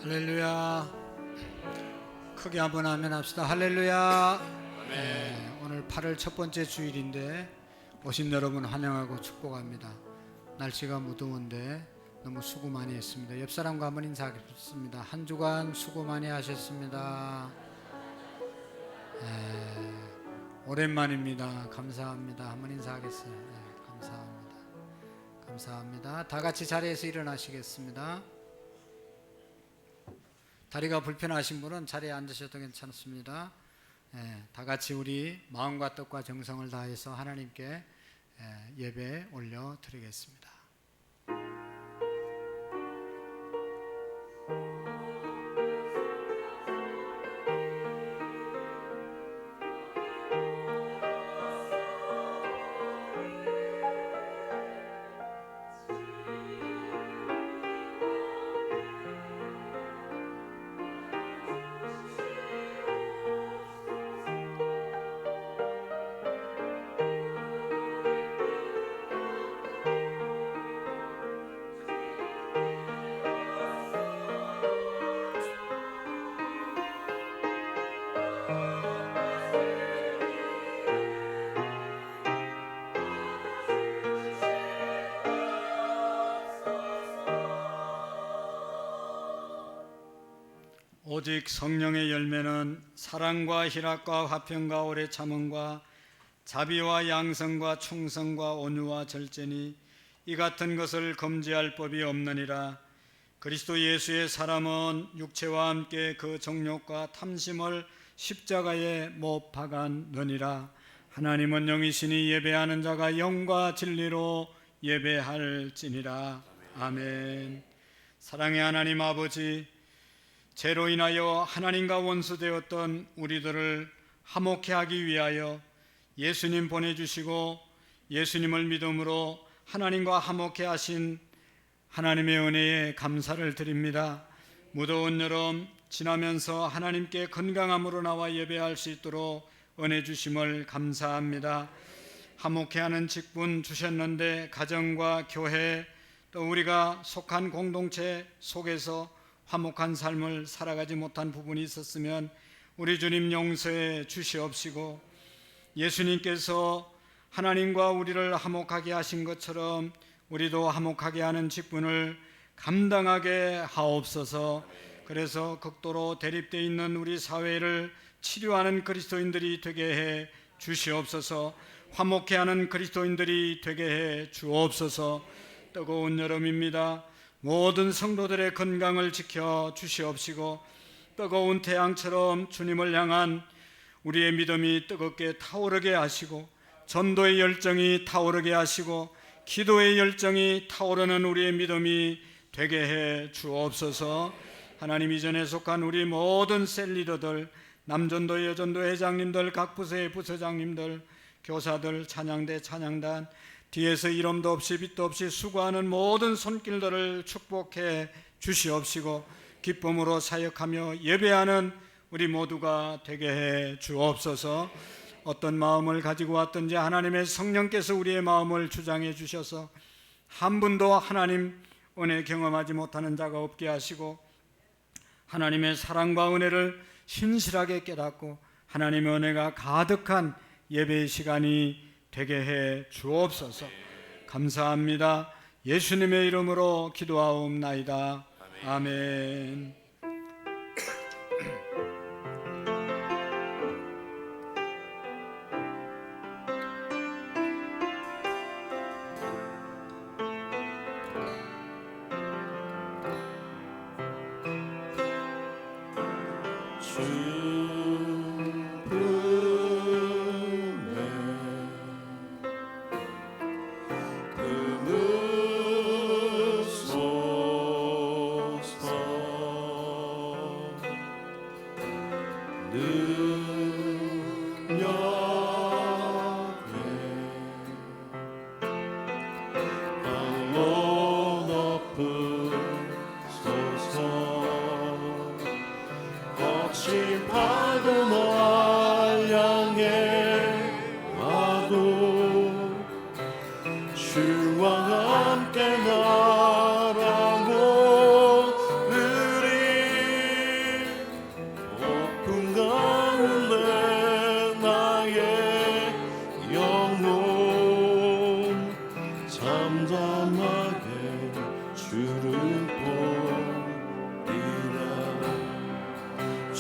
할렐루야. 크게 한번 아멘 합시다. 할렐루야. 네, 오늘 8월 첫 번째 주일인데 오신 여러분 환영하고 축복합니다. 날씨가 무더운데 너무 수고 많이 했습니다. 옆 사람과 한번 인사하겠습니다. 한 주간 수고 많이 하셨습니다. 오랜만입니다. 감사합니다. 한번 인사하겠어요. 감사합니다. 감사합니다. 다 같이 자리에서 일어나시겠습니다. 다리가 불편하신 분은 자리에 앉으셔도 괜찮습니다. 다 같이 우리 마음과 뜻과 정성을 다해서 하나님께 예배 올려 드리겠습니다. 오직 성령의 열매는 사랑과 희락과 화평과 오래 참음과 자비와 양성과 충성과 온유와 절제니 이 같은 것을 금지할 법이 없느니라. 그리스도 예수의 사람은 육체와 함께 그 정욕과 탐심을 십자가에 못 박았느니라. 하나님은 영이시니 예배하는 자가 영과 진리로 예배할지니라. 아멘. 사랑의 하나님 아버지, 죄로 인하여 하나님과 원수되었던 우리들을 화목케 하기 위하여 예수님 보내주시고 예수님을 믿음으로 하나님과 화목케 하신 하나님의 은혜에 감사를 드립니다. 무더운 여름 지나면서 하나님께 건강함으로 나와 예배할 수 있도록 은혜 주심을 감사합니다. 화목케 하는 직분 주셨는데 가정과 교회 또 우리가 속한 공동체 속에서 화목한 삶을 살아가지 못한 부분이 있었으면 우리 주님 용서해 주시옵시고, 예수님께서 하나님과 우리를 화목하게 하신 것처럼 우리도 화목하게 하는 직분을 감당하게 하옵소서. 그래서 극도로 대립되어 있는 우리 사회를 치료하는 그리스도인들이 되게 해 주시옵소서. 화목해 하는 그리스도인들이 되게 해 주옵소서. 뜨거운 여름입니다. 모든 성도들의 건강을 지켜 주시옵시고, 뜨거운 태양처럼 주님을 향한 우리의 믿음이 뜨겁게 타오르게 하시고, 전도의 열정이 타오르게 하시고, 기도의 열정이 타오르는 우리의 믿음이 되게 해 주옵소서. 하나님, 이전에 속한 우리 모든 셀 리더들, 남전도 여전도 회장님들, 각 부서의 부서장님들, 교사들, 찬양대 찬양단, 뒤에서 이름도 없이 빛도 없이 수고하는 모든 손길들을 축복해 주시옵시고, 기쁨으로 사역하며 예배하는 우리 모두가 되게 해 주옵소서. 어떤 마음을 가지고 왔든지 하나님의 성령께서 우리의 마음을 주장해 주셔서 한 분도 하나님 은혜 경험하지 못하는 자가 없게 하시고, 하나님의 사랑과 은혜를 신실하게 깨닫고 하나님의 은혜가 가득한 예배의 시간이 되게 해 주옵소서. 감사합니다. 예수님의 이름으로 기도하옵나이다. 아멘. 주와 함께 나라고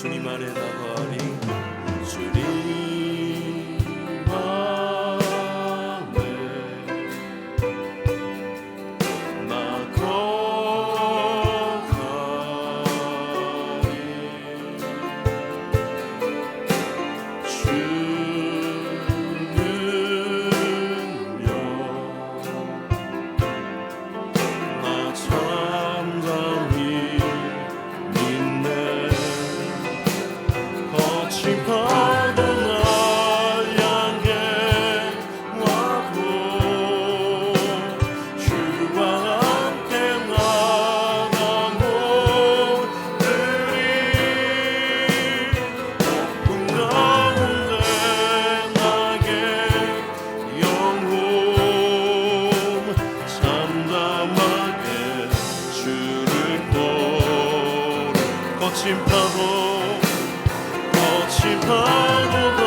주님 안에 나가리 주님 안에 나가리 주는요 나 잠잠히 믿네 거친 파도 날 향해 와도 주와 함께 나가고 들이 높은 가운데 나게 영혼 잠잠하게 주를 보러 거친 파도 날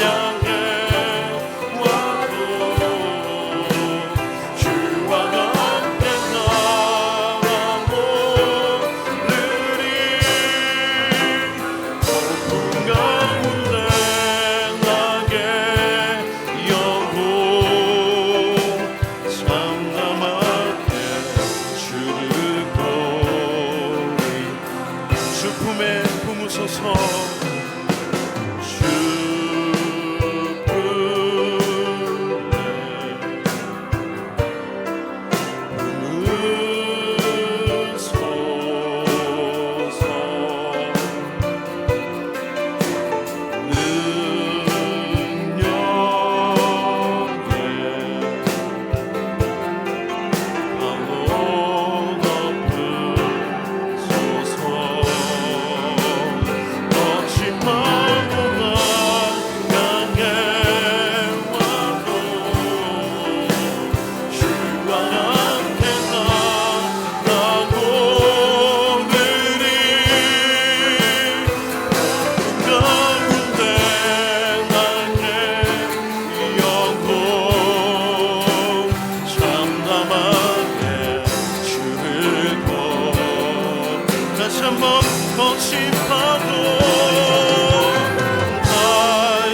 향해 와도 주와 함께 나가고 느리 높은 가운데 나게 영혼 잠잠하게 주를 보리 주 품에 품으소서 주 거친 파도 날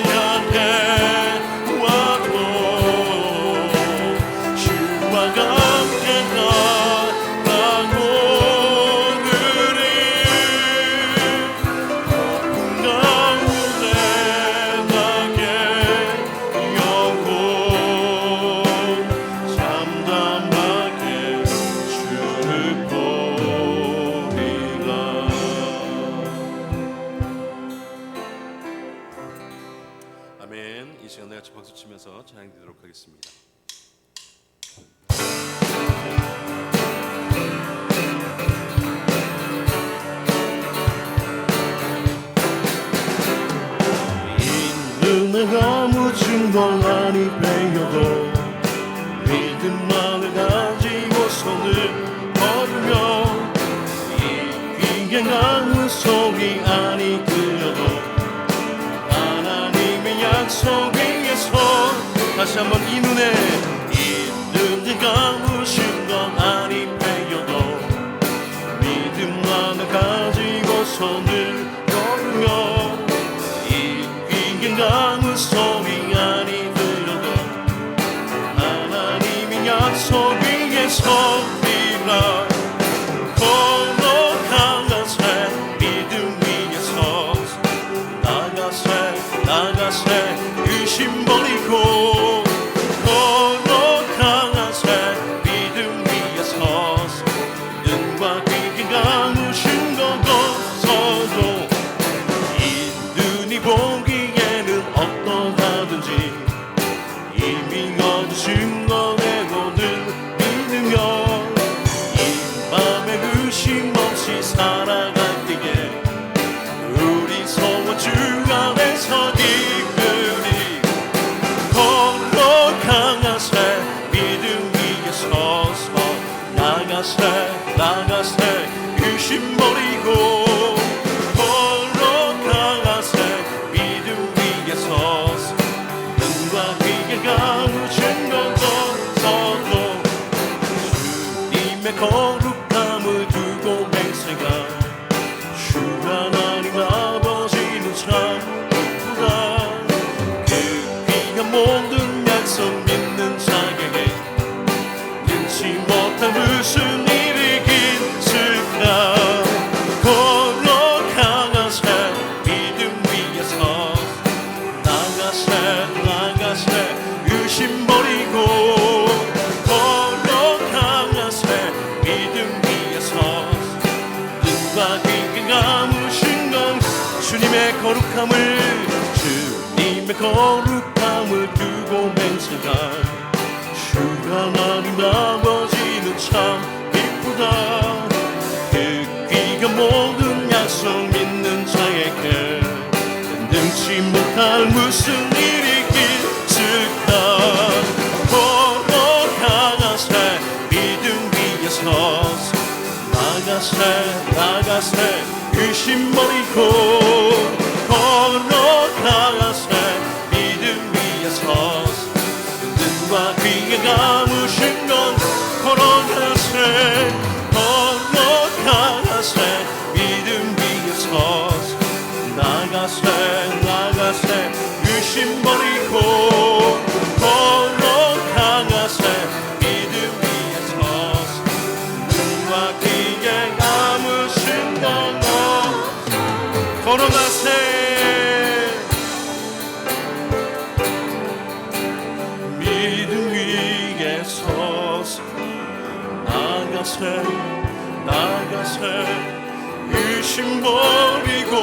향해 와도 주와 함께 나가고 느리 높은 가운데 나게 영혼 잠잠하게 주를 보리라. 아멘. 이 시간 다 같이 박수 치면서 찬양 드리도록 하겠습니다. 있는 아무 증거 아니 배워도 믿음만을 가지고 손을 걸으며 이게 나는 소리 아니 들려도 약속 위에서 다시 한번 이 눈에 있는 네가 무신 건 아니 배워도 믿음만을 가지고 손을 걸으며 이긴 강은 소리 아니 들려도 하나님의 약속 위에 서리라. 걸어가세 믿음 위에 서서 나가세 의심 버리고 걸어가세 믿음 위에 서서 눈과 귀가 감으신 것 없어도 이 눈이 보기에는 어떠하든지 이미 얻으신 것 내고는 믿으며 이 맘에 의심 없이 살아갈 때에 우리 소원 주 안에서 이끌이 걸어가세 믿음 위에 서서 나가세 의심 버리고 걸어가세 믿음 위에 서서 눈과 귀에 감으신 것 없어도 주님의 거룩함을 두고 맹세가 주 하나님 눈과 귀가 감으신 건 주님의 거룩함을 두고 맹세한 주 하나님 아버지는 참 기쁘다. 그 귀한 모든 약속 믿는 자에게 능치 못할 무슨 일이 있을까. 걸어가세 믿음 위에 서서 나가세 의심 버리고 걸어가세 믿음 위에 서서 눈과 귀에 감으신 건 걸어가세 믿음 위에 서서 나가세 의심 버리고 걸어가세 믿음 위에 서서 눈과 귀에 감으신 건 걸어가세 믿음 위에 서서 나가세 의심 버리고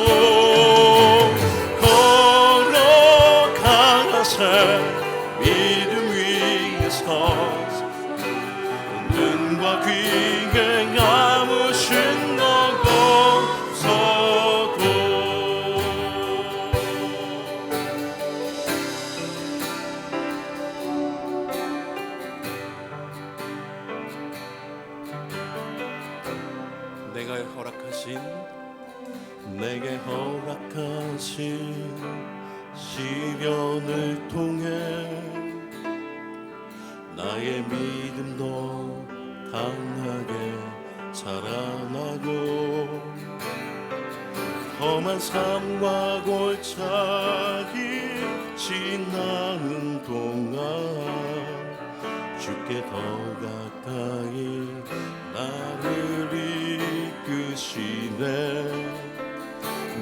걸어가세 믿음 위에 서서 눈과 귀에 감으신 너고서도 내게 허락하신 시련을 통해 나의 믿음도 강하게 자라나고 험한 삶과 골짜기 지나는 동안 주께 더 가까이 나를 이끄시네.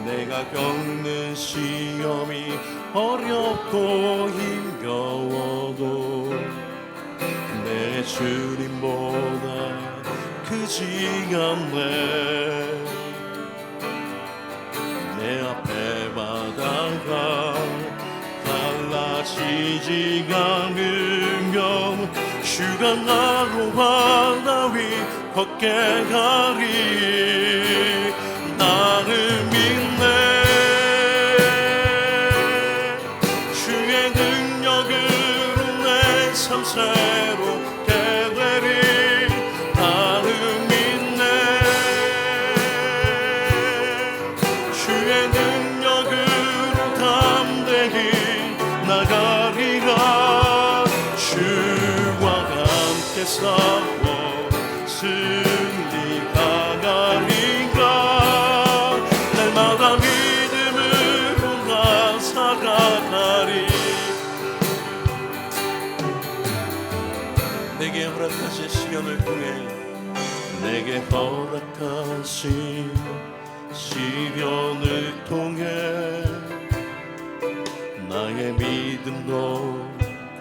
내가 겪는 시험이 어렵고 힘겨워도 내 주님보다 크지 않네. 내 앞에 바다가 갈라지지 않으면 주가 나로 바다 위 걷게 가리. 나를 믿네. 주의 능력으로 내 삶 새롭게 되리. 나를 믿네. 주의 능력으로 담대히 나가리라. 주와 함께 싸워 승리가 가리라. 날마다 믿음으로 나 살아가리. 내게 허락하신 시련을 통해 내게 허락하신 시련을 통해 나의 믿음도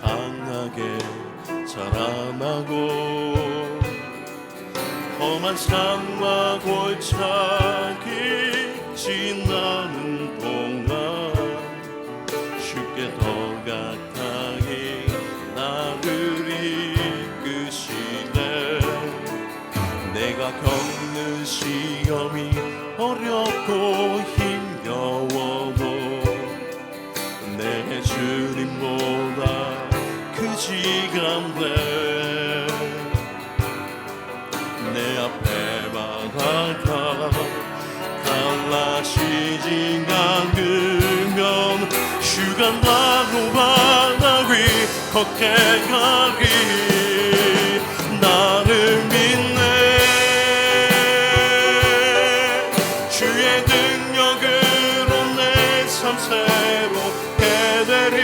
강하게 자라나고 험한 산과 골짜기 지나는 동안 주께 더 가까이 나를 이끄시네. 내가 겪는 시험이 어렵고 힘겨워도 내 주님보다 크지 않네. 내 앞에 바다가 갈라지지 않으면 주가 나로 바다 위 걷게 가리. 나를 믿네. 주의 능력으로 내 삶 새롭게 되리.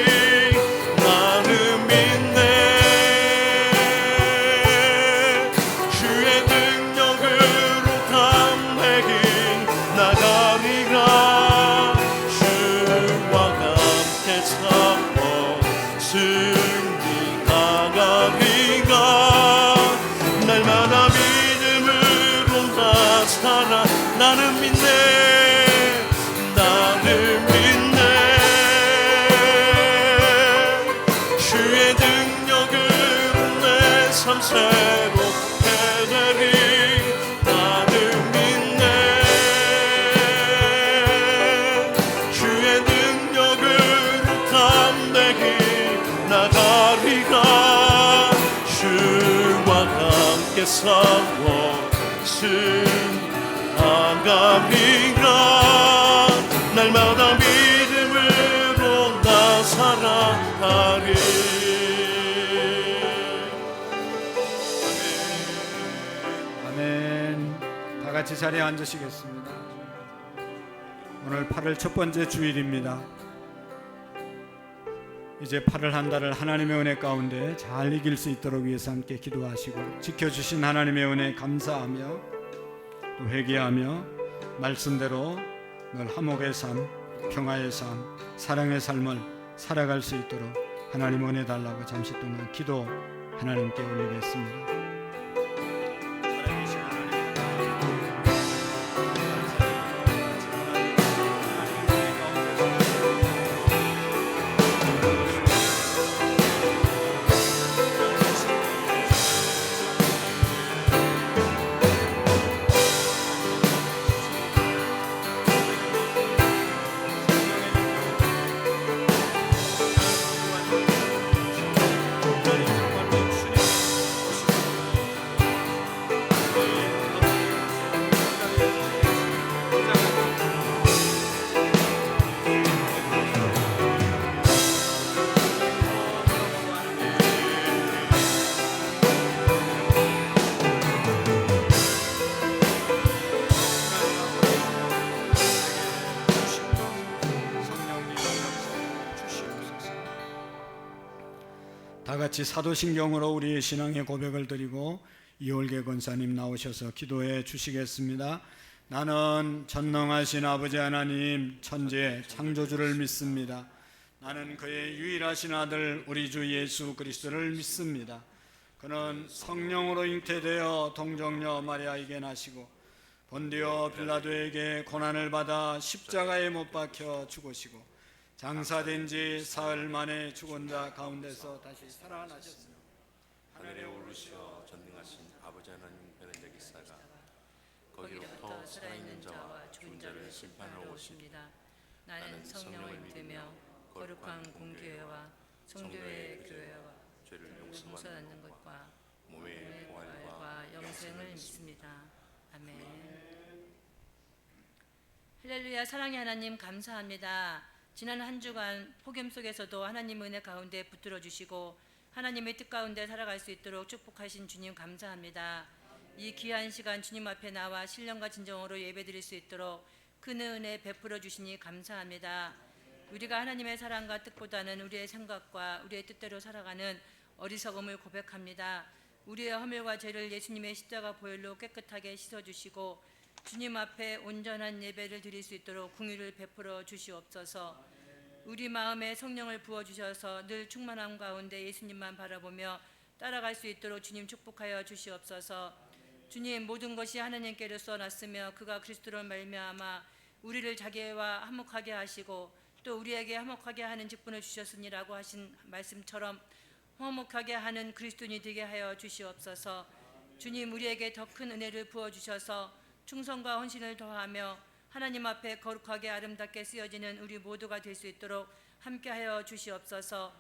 나를 믿네. 주의 능력으로 담대히 나가리라. 주와 함께 싸워 승리가 가리라. 날마다 믿음으로 나 살아. 나는 믿네 나를 믿네 주의 능력으로 내 삶 새롭게 되리 나를 믿네 주의 능력으로 담대히 나가리라 주와 함께 싸워 승하가리라 날마다 믿음으로 나 살아가리 아멘. 다 같이 자리에 앉으시겠습니다. 오늘 8월 첫 번째 주일입니다. 이제 8월 한 달을 하나님의 은혜 가운데 잘 이길 수 있도록 위해서 함께 기도하시고 지켜주신 하나님의 은혜 감사하며 또 회개하며 말씀대로 늘 화목의 삶, 평화의 삶, 사랑의 삶을 살아갈 수 있도록 하나님 은혜 달라고 잠시 동안 기도 하나님께 올리겠습니다. 다 같이 사도신경으로 우리의 신앙의 고백을 드리고 이홀계 권사님 나오셔서 기도해 주시겠습니다. 나는 전능하신 아버지 하나님 천재 창조주를 믿습니다. 나는 그의 유일하신 아들 우리 주 예수 그리스도를 믿습니다. 그는 성령으로 잉태되어 동정녀 마리아에게 나시고 본디오 빌라도에게 고난을 받아 십자가에 못 박혀 죽으시고 장사된 지 사흘 만에 죽은 자 가운데서 다시 살아나셨으며 하늘에 오르시어 전능하신 아버지 하나님 편에 계시다가 거기로부터 살아있는 자와 죽은 자를 심판하러 오십니다. 나는 성령을 믿으며 거룩한 공교회와 성도의 교회와 죄를 용서받는 것과 몸의 부활과 영생을 믿습니다. 아멘. 할렐루야. 사랑의 하나님 감사합니다. 지난 한 주간 폭염 속에서도 하나님 은혜 가운데 붙들어 주시고 하나님의 뜻 가운데 살아갈 수 있도록 축복하신 주님 감사합니다. 이 귀한 시간 주님 앞에 나와 신령과 진정으로 예배드릴 수 있도록 큰 은혜 베풀어 주시니 감사합니다. 우리가 하나님의 사랑과 뜻보다는 우리의 생각과 우리의 뜻대로 살아가는 어리석음을 고백합니다. 우리의 허물과 죄를 예수님의 십자가 보혈로 깨끗하게 씻어주시고 주님 앞에 온전한 예배를 드릴 수 있도록 긍휼을 베풀어 주시옵소서. 우리 마음에 성령을 부어주셔서 늘 충만함 가운데 예수님만 바라보며 따라갈 수 있도록 주님 축복하여 주시옵소서. 주님 모든 것이 하나님께로서 났으며 그가 그리스도로 말미암아 우리를 자기와 화목하게 하시고 또 우리에게 화목하게 하는 직분을 주셨으니라고 하신 말씀처럼 화목하게 하는 그리스도인이 되게 하여 주시옵소서. 주님 우리에게 더 큰 은혜를 부어주셔서 충성과 헌신을 더하며 하나님 앞에 거룩하게 아름답게 쓰여지는 우리 모두가 될 수 있도록 함께하여 주시옵소서.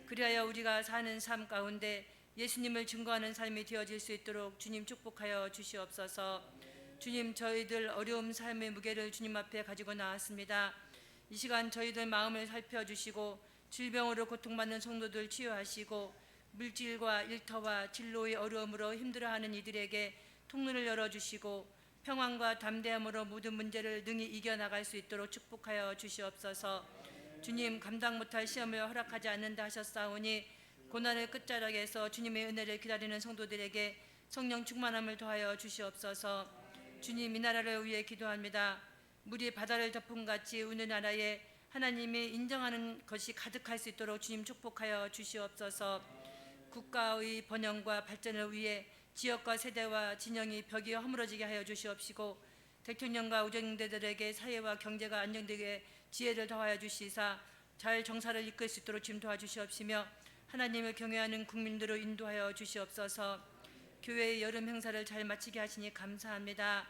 그리하여 우리가 사는 삶 가운데 예수님을 증거하는 삶이 되어질 수 있도록 주님 축복하여 주시옵소서. 주님 저희들 어려움 삶의 무게를 주님 앞에 가지고 나왔습니다. 이 시간 저희들 마음을 살펴주시고 질병으로 고통받는 성도들 치유하시고 물질과 일터와 진로의 어려움으로 힘들어하는 이들에게 통로를 열어주시고 평안과 담대함으로 모든 문제를 능히 이겨나갈 수 있도록 축복하여 주시옵소서. 주님 감당 못할 시험을 허락하지 않는다 하셨사오니 고난의 끝자락에서 주님의 은혜를 기다리는 성도들에게 성령 충만함을 더하여 주시옵소서. 주님 이 나라를 위해 기도합니다. 물이 바다를 덮은 같이 우는 나라에 하나님이 인정하는 것이 가득할 수 있도록 주님 축복하여 주시옵소서. 국가의 번영과 발전을 위해 지역과 세대와 진영이 벽이 허물어지게 하여 주시옵시고 대통령과 우정대들에게 사회와 경제가 안정되게 지혜를 더하여 주시사 잘 정사를 이끌 수 있도록 지금 도와주시옵시며 하나님을 경외하는 국민들을 인도하여 주시옵소서. 교회의 여름 행사를 잘 마치게 하시니 감사합니다.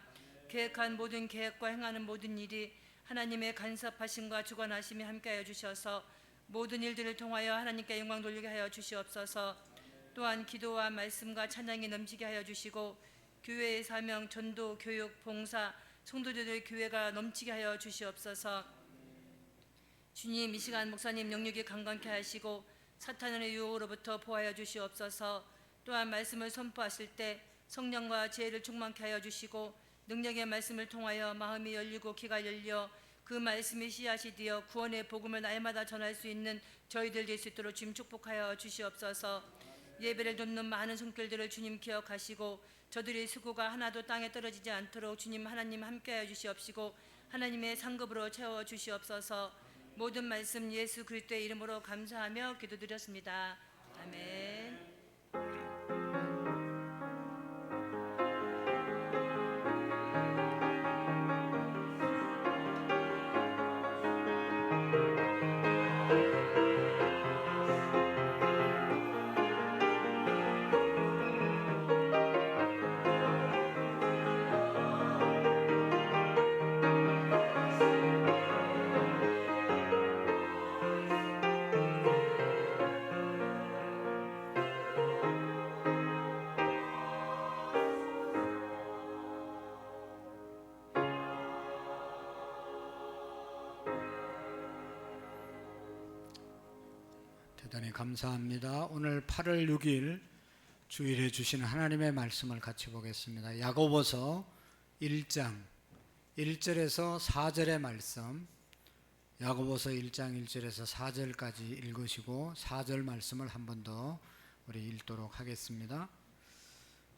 계획한 모든 계획과 행하는 모든 일이 하나님의 간섭하심과 주관하심이 함께하여 주셔서 모든 일들을 통하여 하나님께 영광 돌리게 하여 주시옵소서. 또한 기도와 말씀과 찬양이 넘치게 하여 주시고 교회의 사명, 전도, 교육, 봉사, 성도들의 교회가 넘치게 하여 주시옵소서. 주님, 이 시간 목사님 영육이 강건케 하시고 사탄의 유혹으로부터 보호하여 주시옵소서. 또한 말씀을 선포하실 때 성령과 지혜를 충만케 하여 주시고 능력의 말씀을 통하여 마음이 열리고 귀가 열려 그 말씀이 씨앗이 되어 구원의 복음을 날마다 전할 수 있는 저희들 될 수 있도록 주님 축복하여 주시옵소서. 예배를 돕는 많은 손길들을 주님 기억하시고 저들의 수고가 하나도 땅에 떨어지지 않도록 주님 하나님 함께하여 주시옵시고 하나님의 상급으로 채워 주시옵소서. 모든 말씀 예수 그리스도의 이름으로 감사하며 기도드렸습니다. 아멘. 대단히 감사합니다. 오늘 8월 6일 주일에 주신 하나님의 말씀을 같이 보겠습니다. 야고보서 1장 1절에서 4절의 말씀, 야고보서 1장 1절에서 4절까지 읽으시고 4절 말씀을 한 번 더 우리 읽도록 하겠습니다.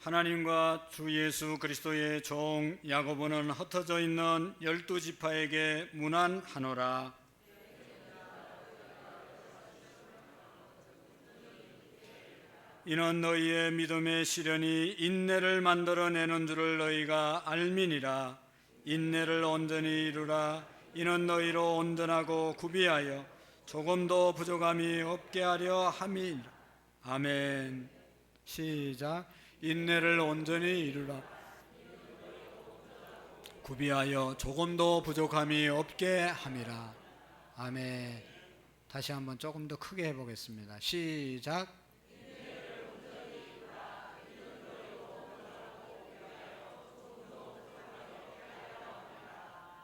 하나님과 주 예수 그리스도의 종 야고보는 흩어져 있는 12지파에게 문안하노라. 이는 너희의 믿음의 시련이 인내를 만들어내는 줄을 너희가 알미니라. 인내를 온전히 이루라. 이는 너희로 온전하고 구비하여 조금도 부족함이 없게 하려 함이니라. 아멘. 시작. 인내를 온전히 이루라. 구비하여 조금도 부족함이 없게 함이라. 아멘. 다시 한번 조금 더 크게 해보겠습니다. 시작.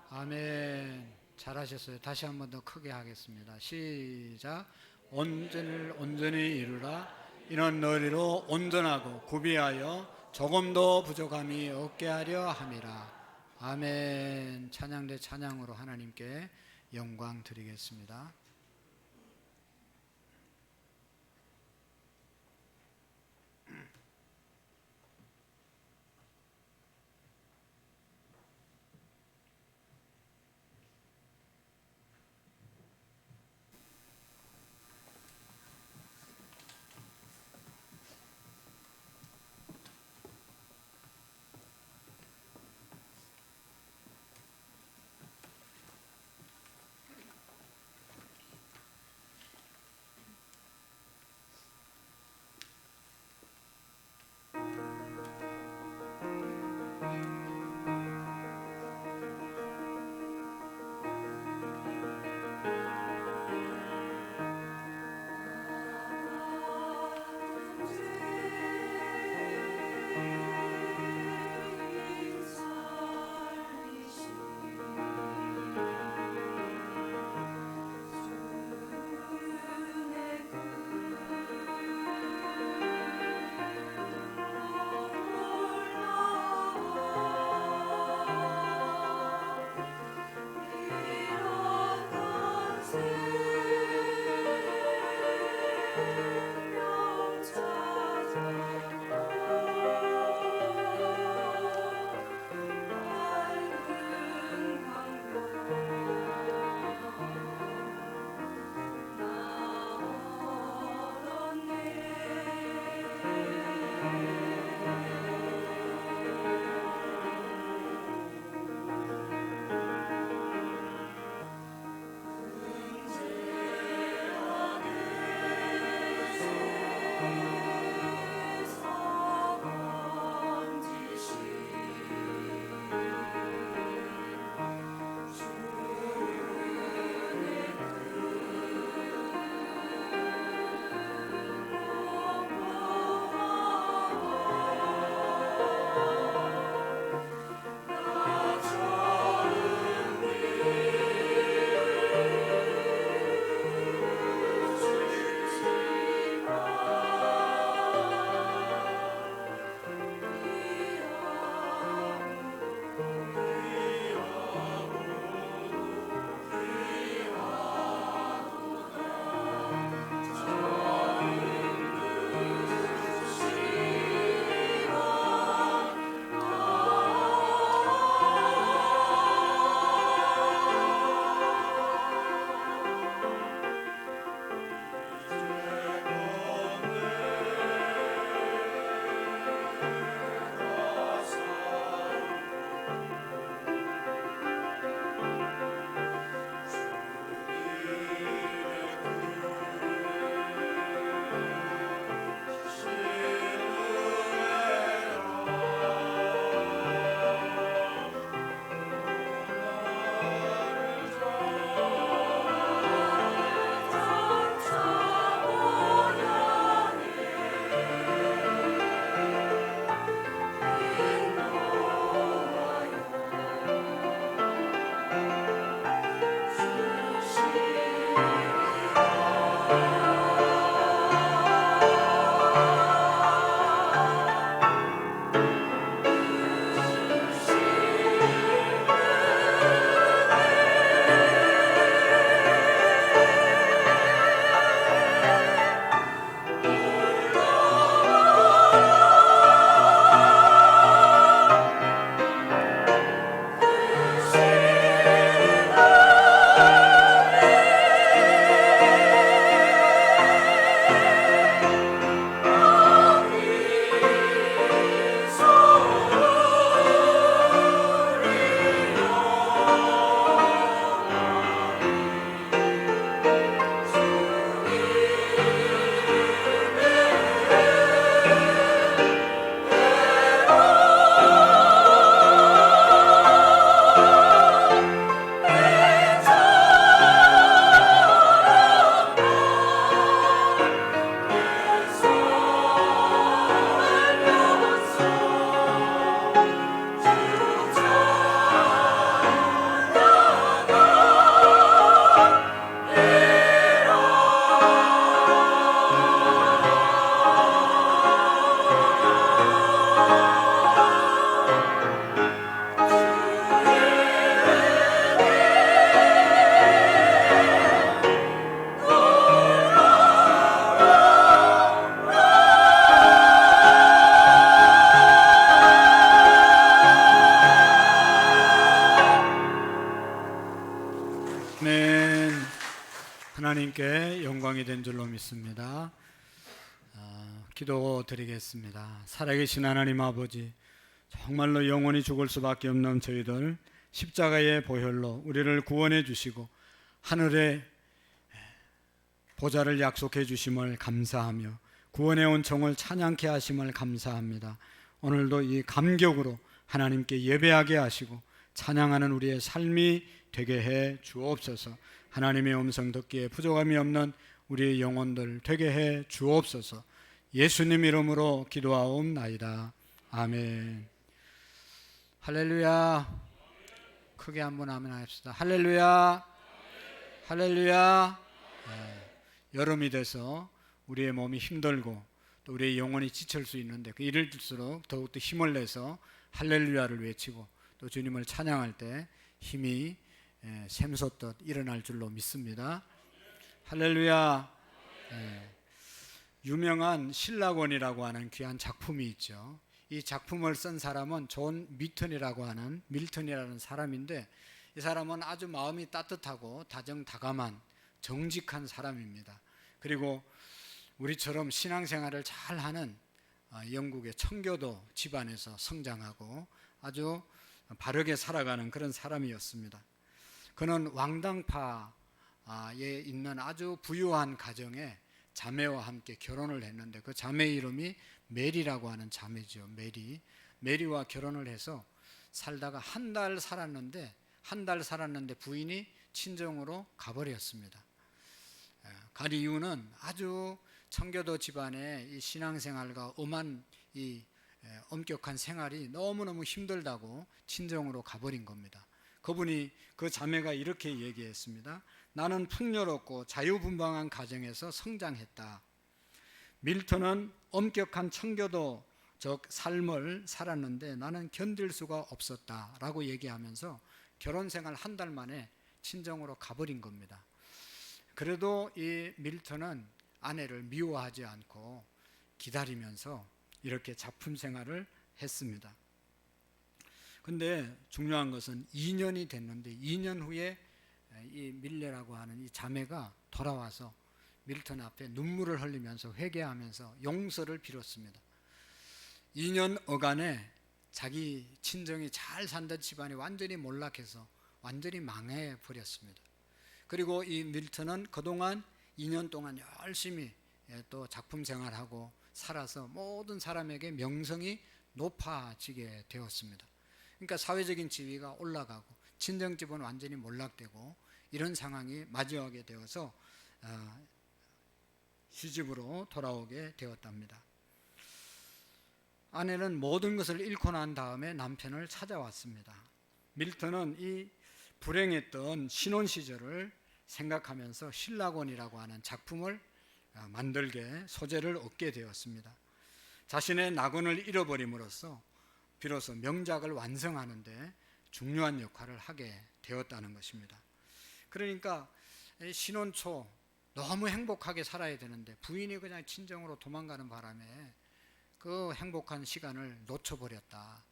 아멘. 잘하셨어요. 다시 한번 더 크게 하겠습니다. 시작. 온전히 이루라. 이는 너희로 온전하고 구비하여 조금도 부족함이 없게 하려 함이라. 아멘. 찬양 대 찬양으로 하나님께 영광 드리겠습니다. 아멘. 하나님께 영광이 된 줄로 믿습니다. 기도드리겠습니다. 살아계신 하나님 아버지, 정말로 영원히 죽을 수밖에 없는 저희들 십자가의 보혈로 우리를 구원해 주시고 하늘의 보좌를 약속해 주심을 감사하며 구원의 온총을 찬양케 하심을 감사합니다. 오늘도 이 감격으로 하나님께 예배하게 하시고 찬양하는 우리의 삶이 되게 해 주옵소서. 하나님의 음성 듣기에 부족함이 없는 우리의 영혼들 되게 해 주옵소서. 예수님 이름으로 기도하옵나이다. 아멘. 할렐루야. 크게 한번 아멘 합시다. 할렐루야. 할렐루야. 여름이 돼서 우리의 몸이 힘들고 또 우리의 영혼이 지칠 수 있는데 그 이를 들수록 더욱더 힘을 내서 할렐루야를 외치고 또 주님을 찬양할 때 힘이 샘솟듯 일어날 줄로 믿습니다. 할렐루야. 유명한 신라곤이라고 하는 귀한 작품이 있죠. 이 작품을 쓴 사람은 존 밀턴이라는 사람인데 이 사람은 아주 마음이 따뜻하고 다정다감한 정직한 사람입니다. 그리고 우리처럼 신앙생활을 잘하는 영국의 청교도 집안에서 성장하고 아주 바르게 살아가는 그런 사람이었습니다. 그는 왕당파에 있는 아주 부유한 가정에 자매와 함께 결혼을 했는데 그 자매 이름이 메리라고 하는 자매죠. 메리와 결혼을 해서 살다가 한 달 살았는데 부인이 친정으로 가버렸습니다. 갈 이유는 아주 청교도 집안의 이 신앙생활과 엄한 이 엄격한 생활이 너무너무 힘들다고 친정으로 가버린 겁니다. 그 자매가 이렇게 얘기했습니다. 나는 풍요롭고 자유분방한 가정에서 성장했다. 밀턴은 엄격한 청교도적 삶을 살았는데 나는 견딜 수가 없었다 라고 얘기하면서 결혼생활 한 달 만에 친정으로 가버린 겁니다. 그래도 이 밀턴은 아내를 미워하지 않고 기다리면서 이렇게 작품 생활을 했습니다. 근데 중요한 것은 2년이 됐는데 2년 후에 이 밀레라고 하는 이 자매가 돌아와서 밀턴 앞에 눈물을 흘리면서 회개하면서 용서를 빌었습니다. 2년 어간에 자기 친정이 잘 산던 집안이 완전히 몰락해서 완전히 망해버렸습니다. 그리고 이 밀턴은 그동안 2년 동안 열심히 또 작품 생활하고 살아서 모든 사람에게 명성이 높아지게 되었습니다. 그러니까 사회적인 지위가 올라가고 친정집은 완전히 몰락되고 이런 상황이 마주하게 되어서 시집으로 돌아오게 되었답니다. 아내는 모든 것을 잃고 난 다음에 남편을 찾아왔습니다. 밀턴은 이 불행했던 신혼 시절을 생각하면서 신라곤이라고 하는 작품을 만들게 소재를 얻게 되었습니다. 자신의 낙원을 잃어버림으로써 비로소 명작을 완성하는데 중요한 역할을 하게 되었다는 것입니다. 그러니까 신혼 초 너무 행복하게 살아야 되는데 부인이 그냥 친정으로 도망가는 바람에 그 행복한 시간을 놓쳐버렸다.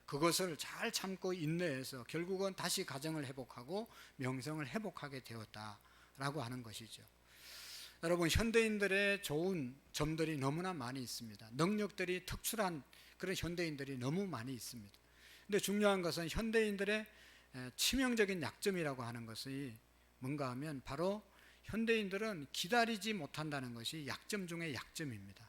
그것을 잘 참고 인내해서 결국은 다시 가정을 회복하고 명성을 회복하게 되었다라고 하는 것이죠. 여러분, 현대인들의 좋은 점들이 너무나 많이 있습니다. 능력들이 특출한 그런 현대인들이 너무 많이 있습니다. 근데 중요한 것은 현대인들의 치명적인 약점이라고 하는 것이 뭔가 하면 바로 현대인들은 기다리지 못한다는 것이 약점 중에 약점입니다.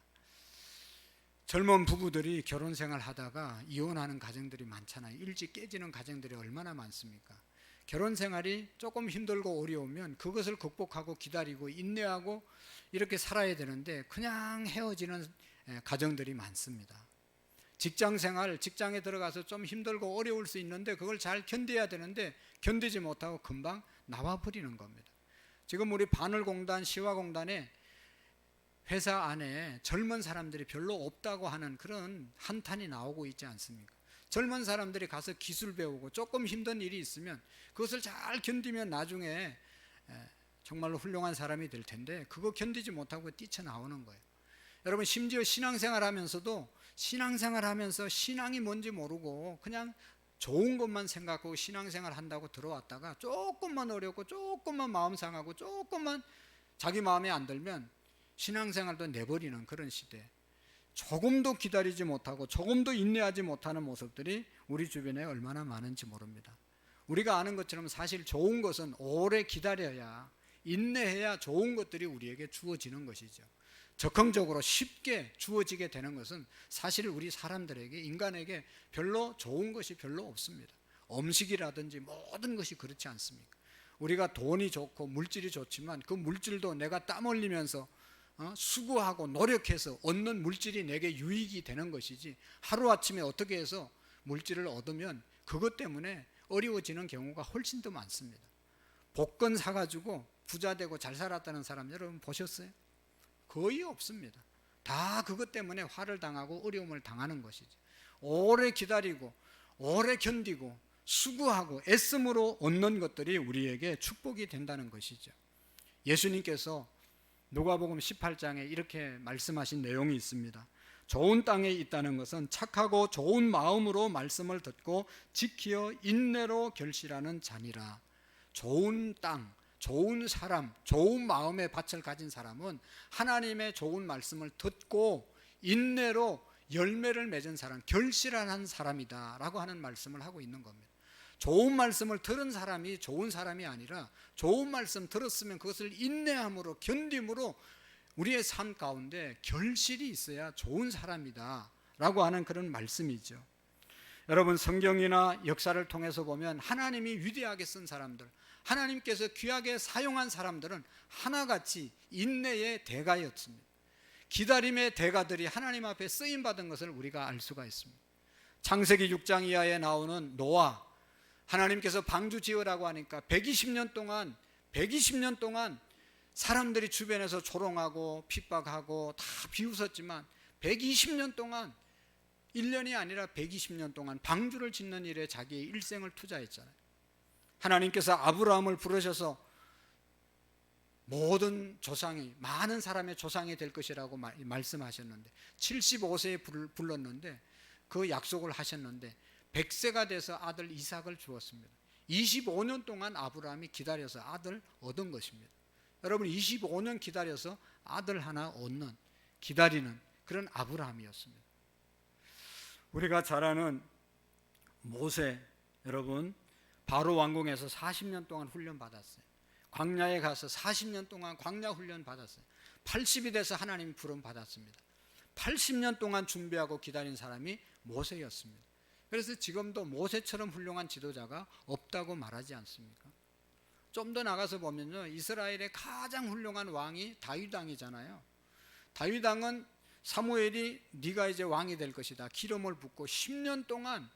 젊은 부부들이 결혼 생활 하다가 이혼하는 가정들이 많잖아요. 일찍 깨지는 가정들이 얼마나 많습니까? 결혼 생활이 조금 힘들고 어려우면 그것을 극복하고 기다리고 인내하고 이렇게 살아야 되는데 그냥 헤어지는 가정들이 많습니다. 직장 생활, 직장에 들어가서 좀 힘들고 어려울 수 있는데 그걸 잘 견뎌야 되는데 견디지 못하고 금방 나와버리는 겁니다. 지금 우리 바늘공단, 시화공단에 회사 안에 젊은 사람들이 별로 없다고 하는 그런 한탄이 나오고 있지 않습니까? 젊은 사람들이 가서 기술 배우고 조금 힘든 일이 있으면 그것을 잘 견디면 나중에 정말로 훌륭한 사람이 될 텐데 그거 견디지 못하고 뛰쳐나오는 거예요. 여러분, 심지어 신앙생활 하면서도 신앙생활 하면서 신앙이 뭔지 모르고 그냥 좋은 것만 생각하고 신앙생활 한다고 들어왔다가 조금만 어렵고 조금만 마음 상하고 조금만 자기 마음에 안 들면 신앙생활도 내버리는 그런 시대, 조금도 기다리지 못하고 조금도 인내하지 못하는 모습들이 우리 주변에 얼마나 많은지 모릅니다. 우리가 아는 것처럼 사실 좋은 것은 오래 기다려야, 인내해야 좋은 것들이 우리에게 주어지는 것이죠. 적극적으로 쉽게 주어지게 되는 것은 사실 우리 사람들에게, 인간에게 별로 좋은 것이 별로 없습니다. 음식이라든지 모든 것이 그렇지 않습니까? 우리가 돈이 좋고 물질이 좋지만 그 물질도 내가 땀 흘리면서 수고하고 노력해서 얻는 물질이 내게 유익이 되는 것이지, 하루아침에 어떻게 해서 물질을 얻으면 그것 때문에 어려워지는 경우가 훨씬 더 많습니다. 복권 사가지고 부자 되고 잘 살았다는 사람 여러분 보셨어요? 거의 없습니다. 다 그것 때문에 화를 당하고 어려움을 당하는 것이죠. 오래 기다리고 오래 견디고 수고하고 애씀으로 얻는 것들이 우리에게 축복이 된다는 것이죠. 예수님께서 누가복음 18장에 이렇게 말씀하신 내용이 있습니다. 좋은 땅에 있다는 것은 착하고 좋은 마음으로 말씀을 듣고 지키어 인내로 결실하는 자니라. 좋은 땅, 좋은 사람, 좋은 마음의 밭을 가진 사람은 하나님의 좋은 말씀을 듣고 인내로 열매를 맺은 사람, 결실한 사람이다 라고 하는 말씀을 하고 있는 겁니다. 좋은 말씀을 들은 사람이 좋은 사람이 아니라 좋은 말씀 들었으면 그것을 인내함으로, 견딤으로 우리의 삶 가운데 결실이 있어야 좋은 사람이다 라고 하는 그런 말씀이죠. 여러분, 성경이나 역사를 통해서 보면 하나님이 위대하게 쓴 사람들, 하나님께서 귀하게 사용한 사람들은 하나같이 인내의 대가였습니다. 기다림의 대가들이 하나님 앞에 쓰임받은 것을 우리가 알 수가 있습니다. 창세기 6장 이하에 나오는 노아, 하나님께서 방주 지으라고 하니까 120년 동안 사람들이 주변에서 조롱하고 핍박하고 다 비웃었지만 120년 동안, 1년이 아니라 120년 동안 방주를 짓는 일에 자기의 일생을 투자했잖아요. 하나님께서 아브라함을 부르셔서 모든 조상이, 많은 사람의 조상이 될 것이라고 말씀하셨는데 75세에 불렀는데 그 약속을 하셨는데 100세가 돼서 아들 이삭을 주었습니다. 25년 동안 아브라함이 기다려서 아들 얻은 것입니다. 여러분, 25년 기다려서 아들 하나 얻는, 기다리는 그런 아브라함이었습니다. 우리가 잘 아는 모세, 여러분 바로 왕궁에서 40년 동안 훈련 받았어요. 광야에 가서 40년 동안 광야 훈련 받았어요. 80이 돼서 하나님이 부름 받았습니다. 80년 동안 준비하고 기다린 사람이 모세였습니다. 그래서 지금도 모세처럼 훌륭한 지도자가 없다고 말하지 않습니까? 좀 더 나가서 보면요, 이스라엘의 가장 훌륭한 왕이 다윗 왕이잖아요. 다윗 왕은 사무엘이 네가 이제 왕이 될 것이다 기름을 붓고 10년 동안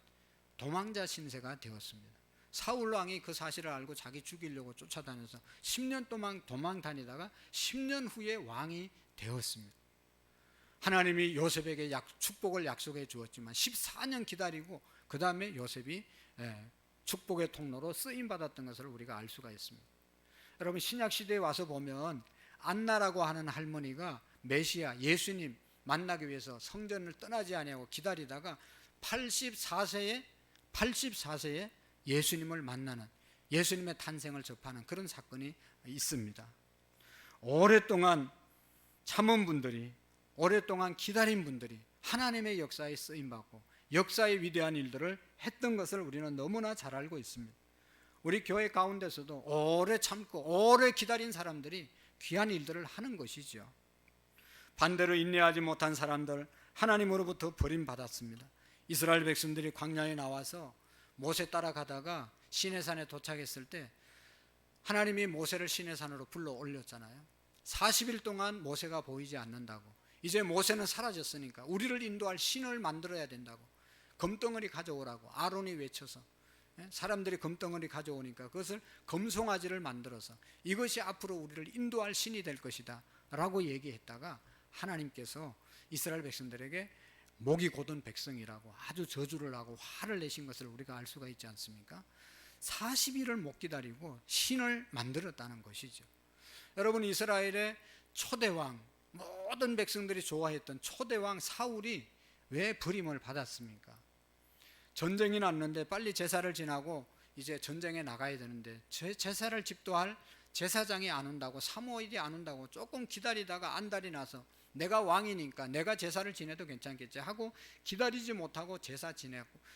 도망자 신세가 되었습니다. 사울 왕이 그 사실을 알고 자기 죽이려고 쫓아다녀서 10년 동안 도망 다니다가 10년 후에 왕이 되었습니다. 하나님이 요셉에게 축복을 약속해 주었지만 14년 기다리고 그 다음에 요셉이 축복의 통로로 쓰임받았던 것을 우리가 알 수가 있습니다. 여러분, 신약시대에 와서 보면 안나라고 하는 할머니가 메시아 예수님 만나기 위해서 성전을 떠나지 아니하고 기다리다가 84세에 예수님을 만나는, 예수님의 탄생을 접하는 그런 사건이 있습니다. 오랫동안 참은 분들이, 오랫동안 기다린 분들이 하나님의 역사에 쓰임받고 역사의 위대한 일들을 했던 것을 우리는 너무나 잘 알고 있습니다. 우리 교회 가운데서도 오래 참고 오래 기다린 사람들이 귀한 일들을 하는 것이죠. 반대로 인내하지 못한 사람들, 하나님으로부터 버림받았습니다. 이스라엘 백성들이 광야에 나와서 모세 따라가다가 시내산에 도착했을 때 하나님이 모세를 시내산으로 불러 올렸잖아요. 40일 동안 모세가 보이지 않는다고, 이제 모세는 사라졌으니까 우리를 인도할 신을 만들어야 된다고 금덩어리 가져오라고 아론이 외쳐서, 사람들이 금덩어리 가져오니까 그것을 금송아지를 만들어서 이것이 앞으로 우리를 인도할 신이 될 것이다 라고 얘기했다가 하나님께서 이스라엘 백성들에게 목이 곧은 백성이라고 아주 저주를 하고 화를 내신 것을 우리가 알 수가 있지 않습니까? 40일을 못 기다리고 신을 만들었다는 것이죠. 여러분, 이스라엘의 초대왕, 모든 백성들이 좋아했던 초대왕 사울이 왜 버림을 받았습니까? 전쟁이 났는데 빨리 제사를 지나고 이제 전쟁에 나가야 되는데 제사를 집도할 제사장이 안 온다고, 사무엘이 안 온다고 조금 기다리다가 안달이 나서 내가 왕이니까 내가 제사를 지내도 괜찮겠지 하고 기다리지 못하고 제사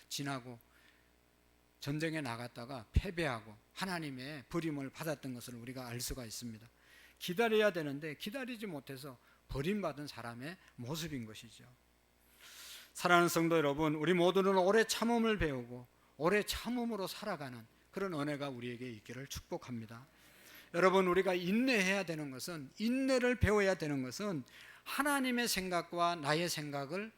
지나고 전쟁에 나갔다가 패배하고 하나님의 버림을 받았던 것을 우리가 알 수가 있습니다. 기다려야 되는데 기다리지 못해서 버림받은 사람의 모습인 것이죠. 사랑하는 성도 여러분, 우리 모두는 오래 참음을 배우고 오래 참음으로 살아가는 그런 은혜가 우리에게 있기를 축복합니다. 여러분, 우리가 인내해야 되는 것은, 인내를 배워야 되는 것은 하나님의 생각과 나의 생각을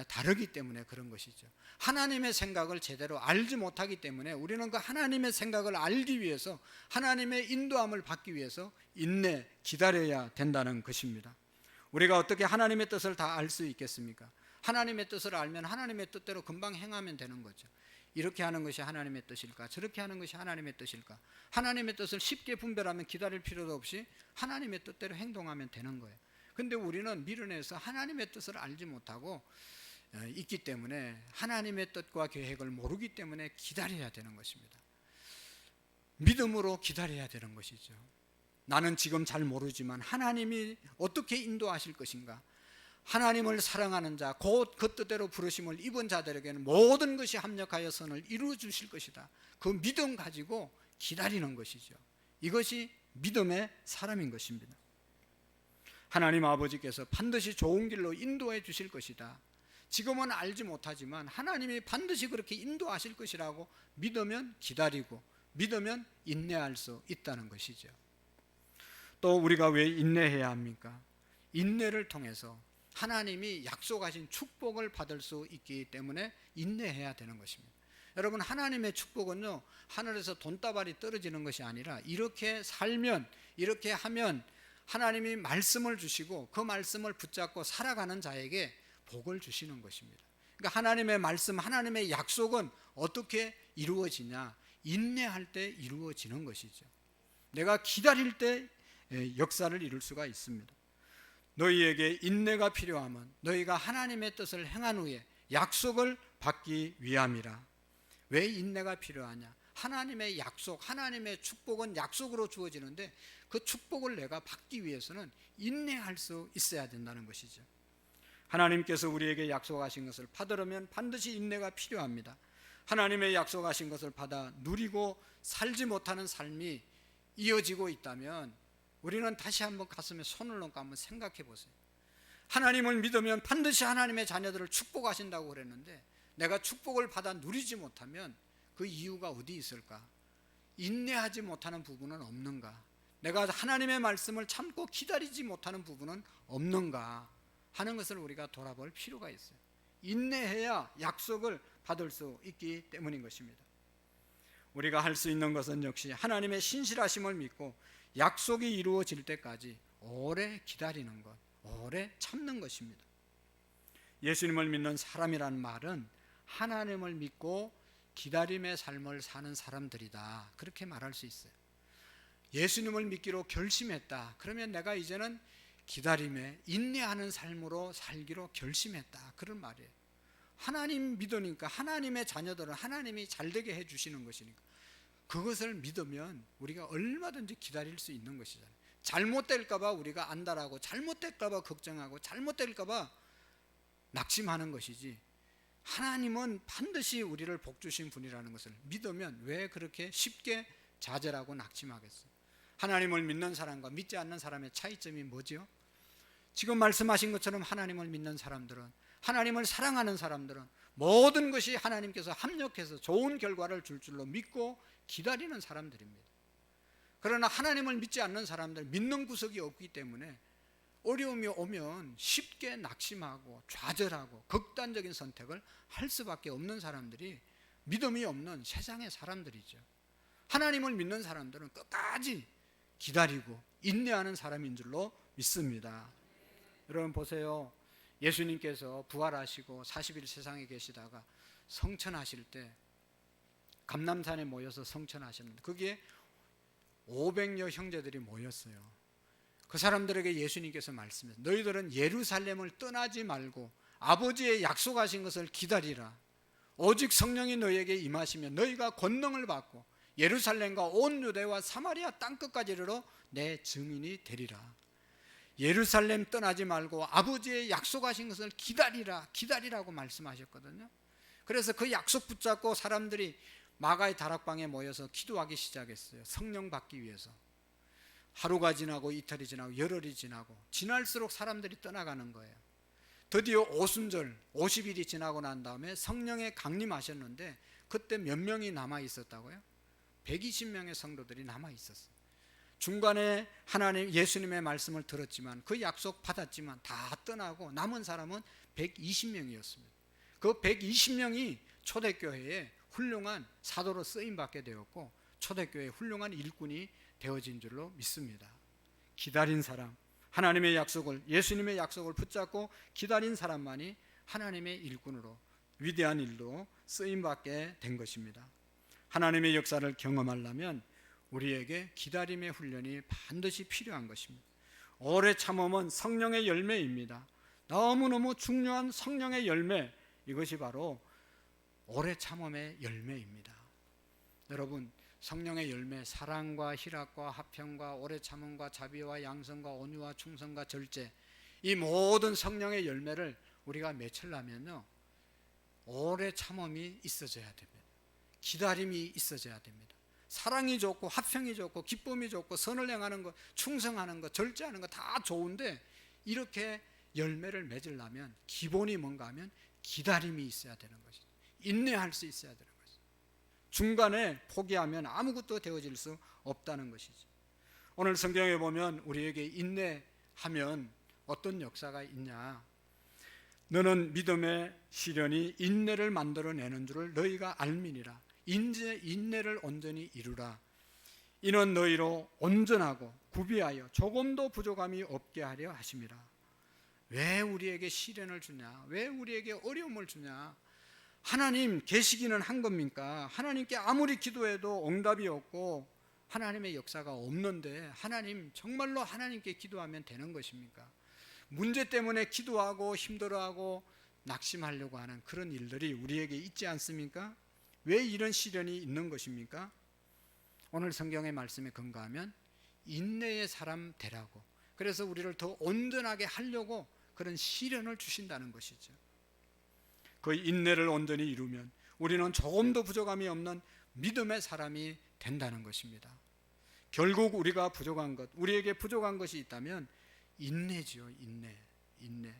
다르기 때문에 그런 것이죠. 하나님의 생각을 제대로 알지 못하기 때문에 우리는 그 하나님의 생각을 알기 위해서, 하나님의 인도함을 받기 위해서 인내, 기다려야 된다는 것입니다. 우리가 어떻게 하나님의 뜻을 다 알 수 있겠습니까? 하나님의 뜻을 알면 하나님의 뜻대로 금방 행하면 되는 거죠. 이렇게 하는 것이 하나님의 뜻일까? 저렇게 하는 것이 하나님의 뜻일까? 하나님의 뜻을 쉽게 분별하면 기다릴 필요도 없이 하나님의 뜻대로 행동하면 되는 거예요. 근데 우리는 미련해서 하나님의 뜻을 알지 못하고 있기 때문에, 하나님의 뜻과 계획을 모르기 때문에 기다려야 되는 것입니다. 믿음으로 기다려야 되는 것이죠. 나는 지금 잘 모르지만 하나님이 어떻게 인도하실 것인가? 하나님을 사랑하는 자, 곧 그 뜻대로 부르심을 입은 자들에게는 모든 것이 합력하여 선을 이루어 주실 것이다. 그 믿음 가지고 기다리는 것이죠. 이것이 믿음의 사람인 것입니다. 하나님 아버지께서 반드시 좋은 길로 인도해 주실 것이다. 지금은 알지 못하지만 하나님이 반드시 그렇게 인도하실 것이라고 믿으면 기다리고, 믿으면 인내할 수 있다는 것이죠. 또 우리가 왜 인내해야 합니까? 인내를 통해서 하나님이 약속하신 축복을 받을 수 있기 때문에 인내해야 되는 것입니다. 여러분, 하나님의 축복은요, 하늘에서 돈다발이 떨어지는 것이 아니라 이렇게 살면, 이렇게 하면 하나님이 말씀을 주시고 그 말씀을 붙잡고 살아가는 자에게 복을 주시는 것입니다. 그러니까 하나님의 말씀, 하나님의 약속은 어떻게 이루어지냐? 인내할 때 이루어지는 것이죠. 내가 기다릴 때 역사를 이룰 수가 있습니다. 너희에게 인내가 필요하면 너희가 하나님의 뜻을 행한 후에 약속을 받기 위함이라. 왜 인내가 필요하냐? 하나님의 약속, 하나님의 축복은 약속으로 주어지는데 그 축복을 내가 받기 위해서는 인내할 수 있어야 된다는 것이죠. 하나님께서 우리에게 약속하신 것을 받으려면 반드시 인내가 필요합니다. 하나님의 약속하신 것을 받아 누리고 살지 못하는 삶이 이어지고 있다면 우리는 다시 한번 가슴에 손을 얹고 한번 생각해 보세요. 하나님을 믿으면 반드시 하나님의 자녀들을 축복하신다고 그랬는데 내가 축복을 받아 누리지 못하면 그 이유가 어디 있을까? 인내하지 못하는 부분은 없는가? 내가 하나님의 말씀을 참고 기다리지 못하는 부분은 없는가 하는 것을 우리가 돌아볼 필요가 있어요. 인내해야 약속을 받을 수 있기 때문인 것입니다. 우리가 할 수 있는 것은 역시 하나님의 신실하심을 믿고 약속이 이루어질 때까지 오래 기다리는 것, 오래 참는 것입니다. 예수님을 믿는 사람이라는 말은 하나님을 믿고 기다림의 삶을 사는 사람들이다, 그렇게 말할 수 있어요. 예수님을 믿기로 결심했다, 그러면 내가 이제는 기다림에 인내하는 삶으로 살기로 결심했다, 그런 말이에요. 하나님 믿으니까, 하나님의 자녀들은 하나님이 잘되게 해주시는 것이니까 그것을 믿으면 우리가 얼마든지 기다릴 수 있는 것이잖아요. 잘못될까 봐 우리가 안달하고 잘못될까 봐 걱정하고 잘못될까 봐 낙심하는 것이지, 하나님은 반드시 우리를 복주신 분이라는 것을 믿으면 왜 그렇게 쉽게 좌절하고 낙심하겠어요? 하나님을 믿는 사람과 믿지 않는 사람의 차이점이 뭐죠? 지금 말씀하신 것처럼 하나님을 믿는 사람들은, 하나님을 사랑하는 사람들은 모든 것이 하나님께서 합력해서 좋은 결과를 줄 줄로 믿고 기다리는 사람들입니다. 그러나 하나님을 믿지 않는 사람들, 믿는 구석이 없기 때문에 어려움이 오면 쉽게 낙심하고 좌절하고 극단적인 선택을 할 수밖에 없는 사람들이 믿음이 없는 세상의 사람들이죠. 하나님을 믿는 사람들은 끝까지 기다리고 인내하는 사람인 줄로 믿습니다. 여러분 보세요. 예수님께서 부활하시고 40일 세상에 계시다가 성천하실 때 감람산에 모여서 성천하셨는데 거기에 500여 형제들이 모였어요. 그 사람들에게 예수님께서 말씀하셨어요. 너희들은 예루살렘을 떠나지 말고 아버지의 약속하신 것을 기다리라. 오직 성령이 너희에게 임하시면 너희가 권능을 받고 예루살렘과 온 유대와 사마리아 땅끝까지 이르러 내 증인이 되리라. 예루살렘 떠나지 말고 아버지의 약속하신 것을 기다리라고 말씀하셨거든요. 그래서 그 약속 붙잡고 사람들이 마가의 다락방에 모여서 기도하기 시작했어요. 성령 받기 위해서. 하루가 지나고 이틀이 지나고 열흘이 지나고 지날수록 사람들이 떠나가는 거예요. 드디어 오순절 50일이 지나고 난 다음에 성령에 강림하셨는데 그때 몇 명이 남아 있었다고요? 120명의 성도들이 남아 있었어요. 중간에 하나님 예수님의 말씀을 들었지만 그 약속 받았지만 다 떠나고 남은 사람은 120명이었습니다. 그 120명이 초대교회에 훌륭한 사도로 쓰임받게 되었고 초대교회의 훌륭한 일꾼이 되어진 줄로 믿습니다. 기다린 사람, 하나님의 약속을, 예수님의 약속을 붙잡고 기다린 사람만이 하나님의 일꾼으로 위대한 일로 쓰임받게 된 것입니다. 하나님의 역사를 경험하려면 우리에게 기다림의 훈련이 반드시 필요한 것입니다. 오래 참음은 성령의 열매입니다. 너무너무 중요한 성령의 열매, 이것이 바로 오래 참음의 열매입니다. 여러분, 성령의 열매, 사랑과 희락과 화평과 오래 참음과 자비와 양선과 온유와 충성과 절제, 이 모든 성령의 열매를 우리가 맺으려면요, 오래 참음이 있어져야 됩니다. 기다림이 있어져야 됩니다. 사랑이 좋고 화평이 좋고 기쁨이 좋고 선을 행하는 것, 충성하는 것, 절제하는 것 다 좋은데 이렇게 열매를 맺으려면 기본이 뭔가 하면 기다림이 있어야 되는 것이죠. 인내할 수 있어야 되는 것이죠. 중간에 포기하면 아무것도 되어질 수 없다는 것이죠. 오늘 성경에 보면 우리에게 인내하면 어떤 역사가 있냐? 너는 믿음의 시련이 인내를 만들어내는 줄을 너희가 알미니라. 인내를 온전히 이루라. 이는 너희로 온전하고 구비하여 조금도 부족함이 없게 하려 하심이라. 왜 우리에게 시련을 주냐? 왜 우리에게 어려움을 주냐? 하나님 계시기는 한 겁니까? 하나님께 아무리 기도해도 응답이 없고 하나님의 역사가 없는데 하나님 정말로 하나님께 기도하면 되는 것입니까? 문제 때문에 기도하고 힘들어하고 낙심하려고 하는 그런 일들이 우리에게 있지 않습니까? 왜 이런 시련이 있는 것입니까? 오늘 성경의 말씀에 근거하면 인내의 사람 되라고, 그래서 우리를 더 온전하게 하려고 그런 시련을 주신다는 것이죠. 그 인내를 온전히 이루면 우리는 조금도 부족함이 없는 믿음의 사람이 된다는 것입니다. 결국 우리가 부족한 것, 우리에게 부족한 것이 있다면 인내지요. 인내.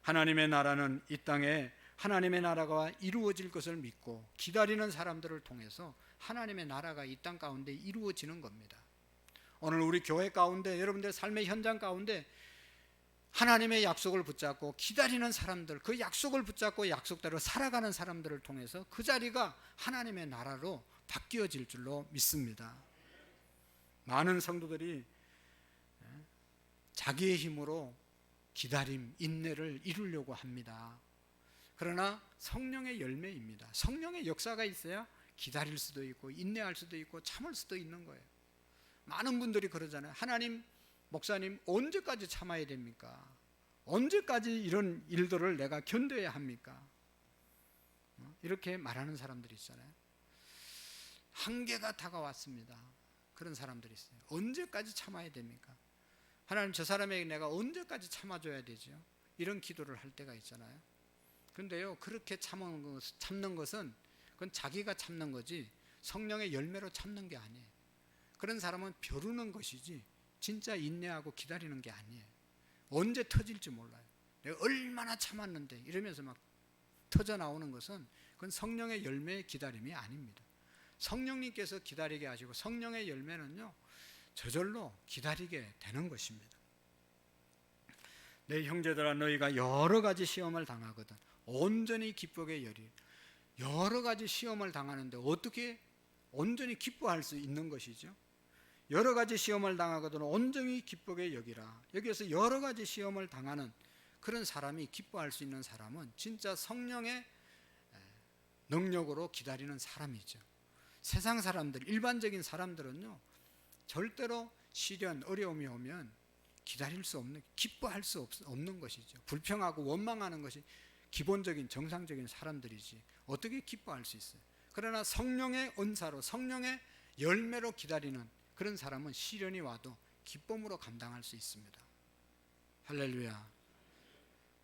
하나님의 나라는 이 땅에 하나님의 나라가 이루어질 것을 믿고 기다리는 사람들을 통해서 하나님의 나라가 이 땅 가운데 이루어지는 겁니다. 오늘 우리 교회 가운데, 여러분들 삶의 현장 가운데 하나님의 약속을 붙잡고 기다리는 사람들, 그 약속을 붙잡고 약속대로 살아가는 사람들을 통해서 그 자리가 하나님의 나라로 바뀌어질 줄로 믿습니다. 많은 성도들이 자기의 힘으로 기다림, 인내를 이루려고 합니다. 그러나 성령의 열매입니다. 성령의 역사가 있어야 기다릴 수도 있고 인내할 수도 있고 참을 수도 있는 거예요. 많은 분들이 그러잖아요. 하나님, 목사님 언제까지 참아야 됩니까? 언제까지 이런 일들을 내가 견뎌야 합니까? 이렇게 말하는 사람들이 있잖아요. 한계가 다가왔습니다. 그런 사람들이 있어요. 언제까지 참아야 됩니까? 하나님, 저 사람에게 내가 언제까지 참아줘야 되죠? 이런 기도를 할 때가 있잖아요. 그런데요, 그렇게 참는 것은 그건 자기가 참는 거지 성령의 열매로 참는 게 아니에요. 그런 사람은 벼르는 것이지 진짜 인내하고 기다리는 게 아니에요. 언제 터질지 몰라요. 내가 얼마나 참았는데 이러면서 막 터져 나오는 것은 그건 성령의 열매의 기다림이 아닙니다. 성령님께서 기다리게 하시고 성령의 열매는요, 저절로 기다리게 되는 것입니다. 내 형제들아, 너희가 여러 가지 시험을 당하거든 온전히 기쁘게 여리. 여러 가지 시험을 당하는데 어떻게 온전히 기뻐할 수 있는 것이죠? 여러 가지 시험을 당하거든 온전히 기쁘게 여기라. 여기에서 여러 가지 시험을 당하는 그런 사람이, 기뻐할 수 있는 사람은 진짜 성령의 능력으로 기다리는 사람이죠. 세상 사람들, 일반적인 사람들은요, 절대로 시련, 어려움이 오면 기다릴 수 없는, 기뻐할 수 없는 것이죠. 불평하고 원망하는 것이 기본적인 정상적인 사람들이지 어떻게 기뻐할 수 있어요? 그러나 성령의 은사로, 성령의 열매로 기다리는 그런 사람은 시련이 와도 기쁨으로 감당할 수 있습니다. 할렐루야.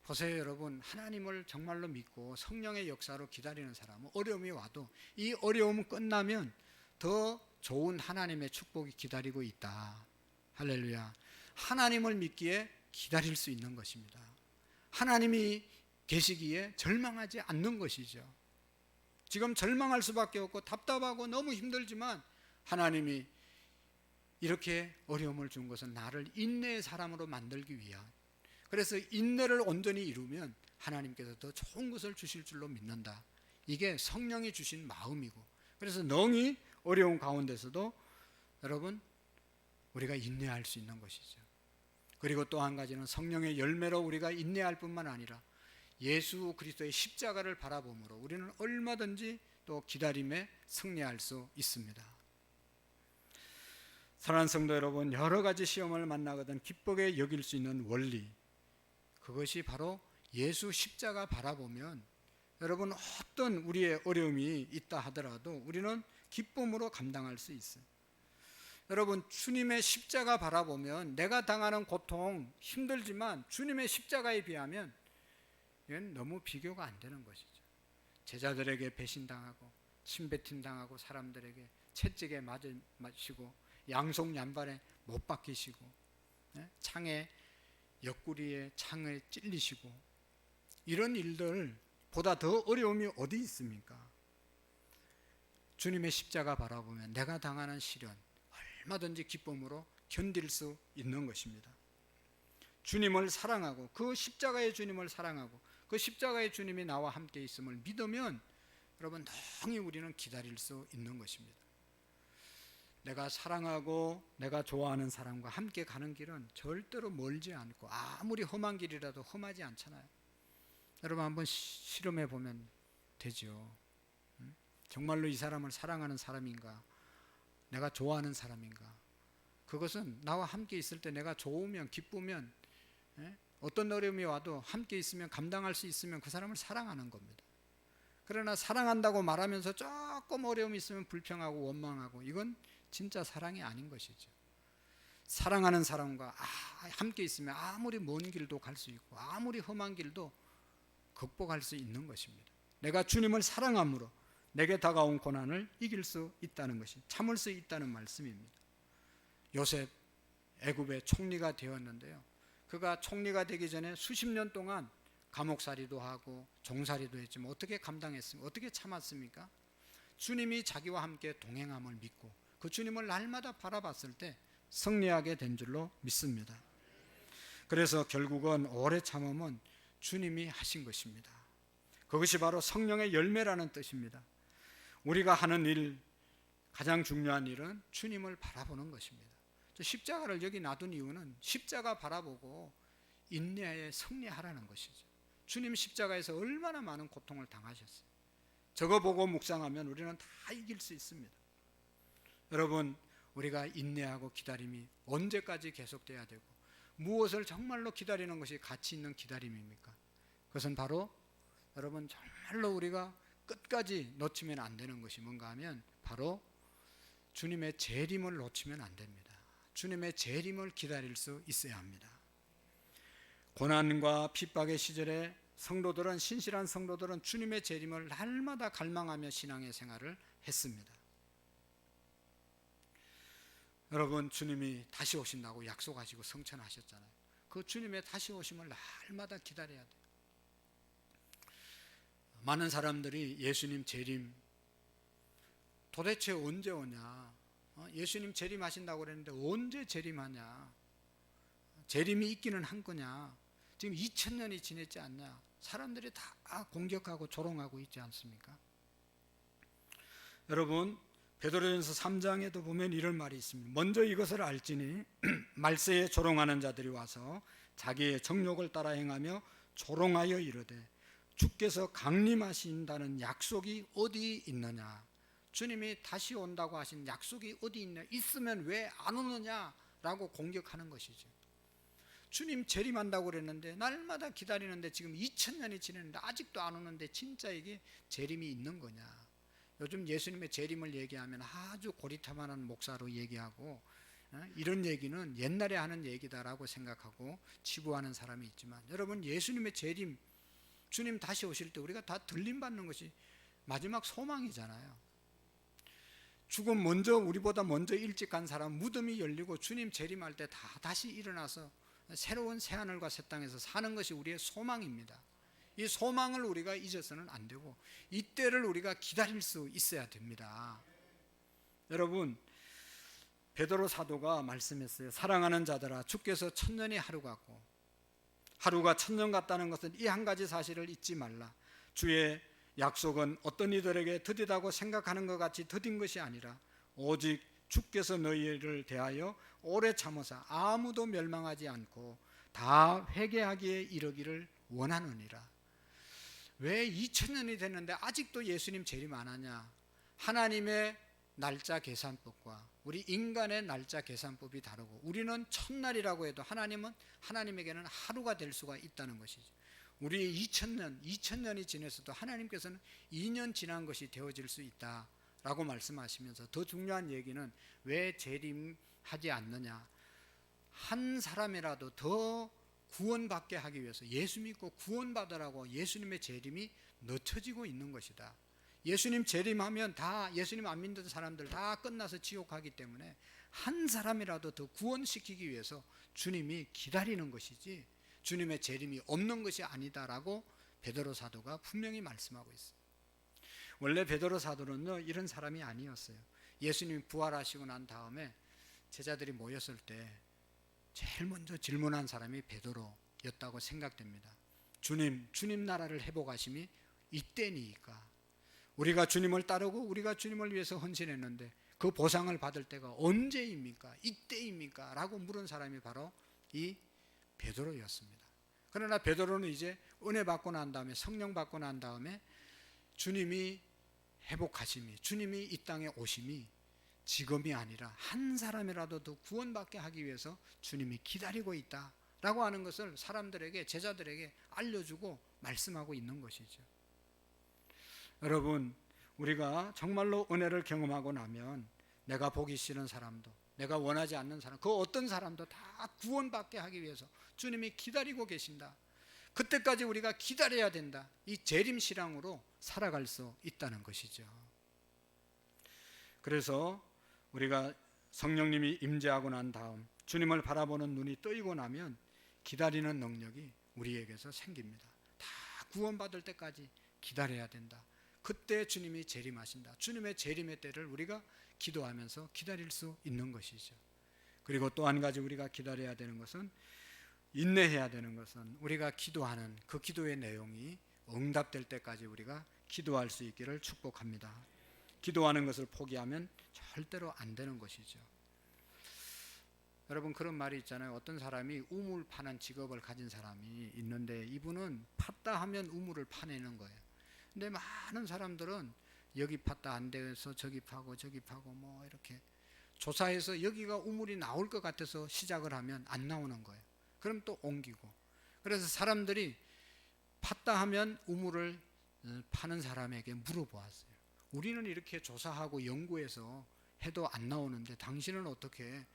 보세요 여러분, 하나님을 정말로 믿고 성령의 역사로 기다리는 사람은 어려움이 와도 이 어려움은 끝나면 더 좋은 하나님의 축복이 기다리고 있다. 할렐루야. 하나님을 믿기에 기다릴 수 있는 것입니다. 하나님이 계시기에 절망하지 않는 것이죠. 지금 절망할 수밖에 없고 답답하고 너무 힘들지만 하나님이 이렇게 어려움을 준 것은 나를 인내의 사람으로 만들기 위한, 그래서 인내를 온전히 이루면 하나님께서 더 좋은 것을 주실 줄로 믿는다. 이게 성령이 주신 마음이고, 그래서 능히 어려운 가운데서도 여러분 우리가 인내할 수 있는 것이죠. 그리고 또 한 가지는 성령의 열매로 우리가 인내할 뿐만 아니라 예수 그리스도의 십자가를 바라보므로 우리는 얼마든지 또 기다림에 승리할 수 있습니다. 사랑하는 성도 여러분, 여러 가지 시험을 만나거든 기쁘게 여길 수 있는 원리, 그것이 바로 예수 십자가 바라보면 여러분 어떤 우리의 어려움이 있다 하더라도 우리는 기쁨으로 감당할 수 있어요. 여러분, 주님의 십자가 바라보면 내가 당하는 고통 힘들지만 주님의 십자가에 비하면 이건 너무 비교가 안 되는 것이죠. 제자들에게 배신당하고 침뱉임당하고 사람들에게 채찍에 맞으시고 양속 양발에 못 박히시고 창에 옆구리에 창에 찔리시고 이런 일들보다 더 어려움이 어디 있습니까? 주님의 십자가 바라보면 내가 당하는 시련 얼마든지 기쁨으로 견딜 수 있는 것입니다. 주님을 사랑하고 그 십자가의 주님을 사랑하고 그 십자가의 주님이 나와 함께 있음을 믿으면 여러분 능히 우리는 기다릴 수 있는 것입니다. 내가 사랑하고 내가 좋아하는 사람과 함께 가는 길은 절대로 멀지 않고 아무리 험한 길이라도 험하지 않잖아요. 여러분 한번 실험해 보면 되죠. 정말로 이 사람을 사랑하는 사람인가, 내가 좋아하는 사람인가, 그것은 나와 함께 있을 때 내가 좋으면 기쁘면 어떤 어려움이 와도 함께 있으면 감당할 수 있으면 그 사람을 사랑하는 겁니다. 그러나 사랑한다고 말하면서 조금 어려움이 있으면 불평하고 원망하고 이건 진짜 사랑이 아닌 것이죠. 사랑하는 사람과 함께 있으면 아무리 먼 길도 갈 수 있고 아무리 험한 길도 극복할 수 있는 것입니다. 내가 주님을 사랑함으로 내게 다가온 고난을 이길 수 있다는 것이, 참을 수 있다는 말씀입니다. 요셉 애굽의 총리가 되었는데요, 그가 총리가 되기 전에 수십 년 동안 감옥살이도 하고 종살이도 했지만 어떻게 감당했습니까? 어떻게 참았습니까? 주님이 자기와 함께 동행함을 믿고 그 주님을 날마다 바라봤을 때 승리하게 된 줄로 믿습니다. 그래서 결국은 오래 참음은 주님이 하신 것입니다. 그것이 바로 성령의 열매라는 뜻입니다. 우리가 하는 일, 가장 중요한 일은 주님을 바라보는 것입니다. 십자가를 여기 놔둔 이유는 십자가 바라보고 인내에 승리하라는 것이죠. 주님 십자가에서 얼마나 많은 고통을 당하셨어요. 저거 보고 묵상하면 우리는 다 이길 수 있습니다. 여러분, 우리가 인내하고 기다림이 언제까지 계속돼야 되고 무엇을 정말로 기다리는 것이 가치 있는 기다림입니까? 그것은 바로 여러분 정말로 우리가 끝까지 놓치면 안 되는 것이 뭔가 하면 바로 주님의 재림을 놓치면 안 됩니다. 주님의 재림을 기다릴 수 있어야 합니다. 고난과 핍박의 시절에 성도들은, 신실한 성도들은 주님의 재림을 날마다 갈망하며 신앙의 생활을 했습니다. 여러분, 주님이 다시 오신다고 약속하시고 성천하셨잖아요. 그 주님의 다시 오심을 날마다 기다려야 돼요. 많은 사람들이 예수님 재림 도대체 언제 오냐, 예수님 재림하신다고 그랬는데 언제 재림하냐, 재림이 있기는 한 거냐, 지금 2000년이 지냈지 않냐, 사람들이 다 공격하고 조롱하고 있지 않습니까? 여러분, 베드로전서 3장에도 보면 이런 말이 있습니다. 먼저 이것을 알지니 말세에 조롱하는 자들이 와서 자기의 정욕을 따라 행하며 조롱하여 이르되 주께서 강림하신다는 약속이 어디 있느냐, 주님이 다시 온다고 하신 약속이 어디 있냐, 있으면 왜 안 오느냐라고 공격하는 것이죠. 주님 재림한다고 그랬는데 날마다 기다리는데 지금 2000년이 지났는데 아직도 안 오는데 진짜 이게 재림이 있는 거냐. 요즘 예수님의 재림을 얘기하면 아주 고리타만한 목사로 얘기하고 이런 얘기는 옛날에 하는 얘기다라고 생각하고 치부하는 사람이 있지만, 여러분, 예수님의 재림, 주님 다시 오실 때 우리가 다 들림받는 것이 마지막 소망이잖아요. 죽음 먼저, 우리보다 먼저 일찍 간 사람 무덤이 열리고 주님 재림할 때 다 다시 일어나서 새로운 새하늘과 새 땅에서 사는 것이 우리의 소망입니다. 이 소망을 우리가 잊어서는 안 되고 이때를 우리가 기다릴 수 있어야 됩니다. 여러분, 베드로 사도가 말씀했어요. 사랑하는 자들아, 주께서 천년이 하루 같고 하루가 천년 같다는 것은 이 한 가지 사실을 잊지 말라. 주의 약속은 어떤 이들에게 더디다고 생각하는 것 같이 더딘 것이 아니라 오직 주께서 너희를 대하여 오래 참으사 아무도 멸망하지 않고 다 회개하기에 이르기를 원하느니라. 왜 2000년이 됐는데 아직도 예수님 재림 안 하냐? 하나님의 날짜 계산법과 우리 인간의 날짜 계산법이 다르고, 우리는 첫날이라고 해도 하나님에게는 하루가 될 수가 있다는 것이죠. 우리의 2000년이 지났어도 하나님께서는 2년 지난 것이 되어질 수 있다라고 말씀하시면서, 더 중요한 얘기는 왜 재림하지 않느냐? 한 사람이라도 더 구원받게 하기 위해서 예수 믿고 구원받으라고 예수님의 재림이 늦춰지고 있는 것이다. 예수님 재림하면 다 예수님 안 믿는 사람들 다 끝나서 지옥 가기 때문에 한 사람이라도 더 구원시키기 위해서 주님이 기다리는 것이지 주님의 재림이 없는 것이 아니다라고 베드로 사도가 분명히 말씀하고 있어요. 원래 베드로 사도는요, 이런 사람이 아니었어요. 예수님이 부활하시고 난 다음에 제자들이 모였을 때 제일 먼저 질문한 사람이 베드로였다고 생각됩니다. 주님 나라를 회복하심이 이때니까, 우리가 주님을 따르고 우리가 주님을 위해서 헌신했는데 그 보상을 받을 때가 언제입니까? 이때입니까? 라고 물은 사람이 바로 이 베드로였습니다. 그러나 베드로는 이제 은혜 받고 난 다음에, 성령 받고 난 다음에 주님이 회복하심이, 주님이 이 땅에 오심이 지금이 아니라 한 사람이라도 더 구원받게 하기 위해서 주님이 기다리고 있다라고 하는 것을 사람들에게, 제자들에게 알려주고 말씀하고 있는 것이죠. 여러분, 우리가 정말로 은혜를 경험하고 나면 내가 보기 싫은 사람도, 내가 원하지 않는 사람, 그 어떤 사람도 다 구원받게 하기 위해서 주님이 기다리고 계신다. 그때까지 우리가 기다려야 된다. 이 재림신앙으로 살아갈 수 있다는 것이죠. 그래서 우리가 성령님이 임재하고 난 다음 주님을 바라보는 눈이 뜨이고 나면 기다리는 능력이 우리에게서 생깁니다. 다 구원받을 때까지 기다려야 된다. 그때 주님이 재림하신다. 주님의 재림의 때를 우리가 기도하면서 기다릴 수 있는 것이죠. 그리고 또 한 가지 우리가 기다려야 되는 것은, 인내해야 되는 것은, 우리가 기도하는 그 기도의 내용이 응답될 때까지 우리가 기도할 수 있기를 축복합니다. 기도하는 것을 포기하면 절대로 안 되는 것이죠. 여러분, 그런 말이 있잖아요. 어떤 사람이 우물 파는 직업을 가진 사람이 있는데 이분은 팠다 하면 우물을 파내는 거예요. 근데 많은 사람들은 여기 팠다 안 돼서 저기 파고 저기 파고 뭐 이렇게 조사해서 여기가 우물이 나올 것 같아서 시작을 하면 안 나오는 거예요. 그럼 또 옮기고. 그래서 사람들이 팠다 하면 우물을 파는 사람에게 물어보았어요. 우리는 이렇게 조사하고 연구해서 해도 안 나오는데 당신은 어떻게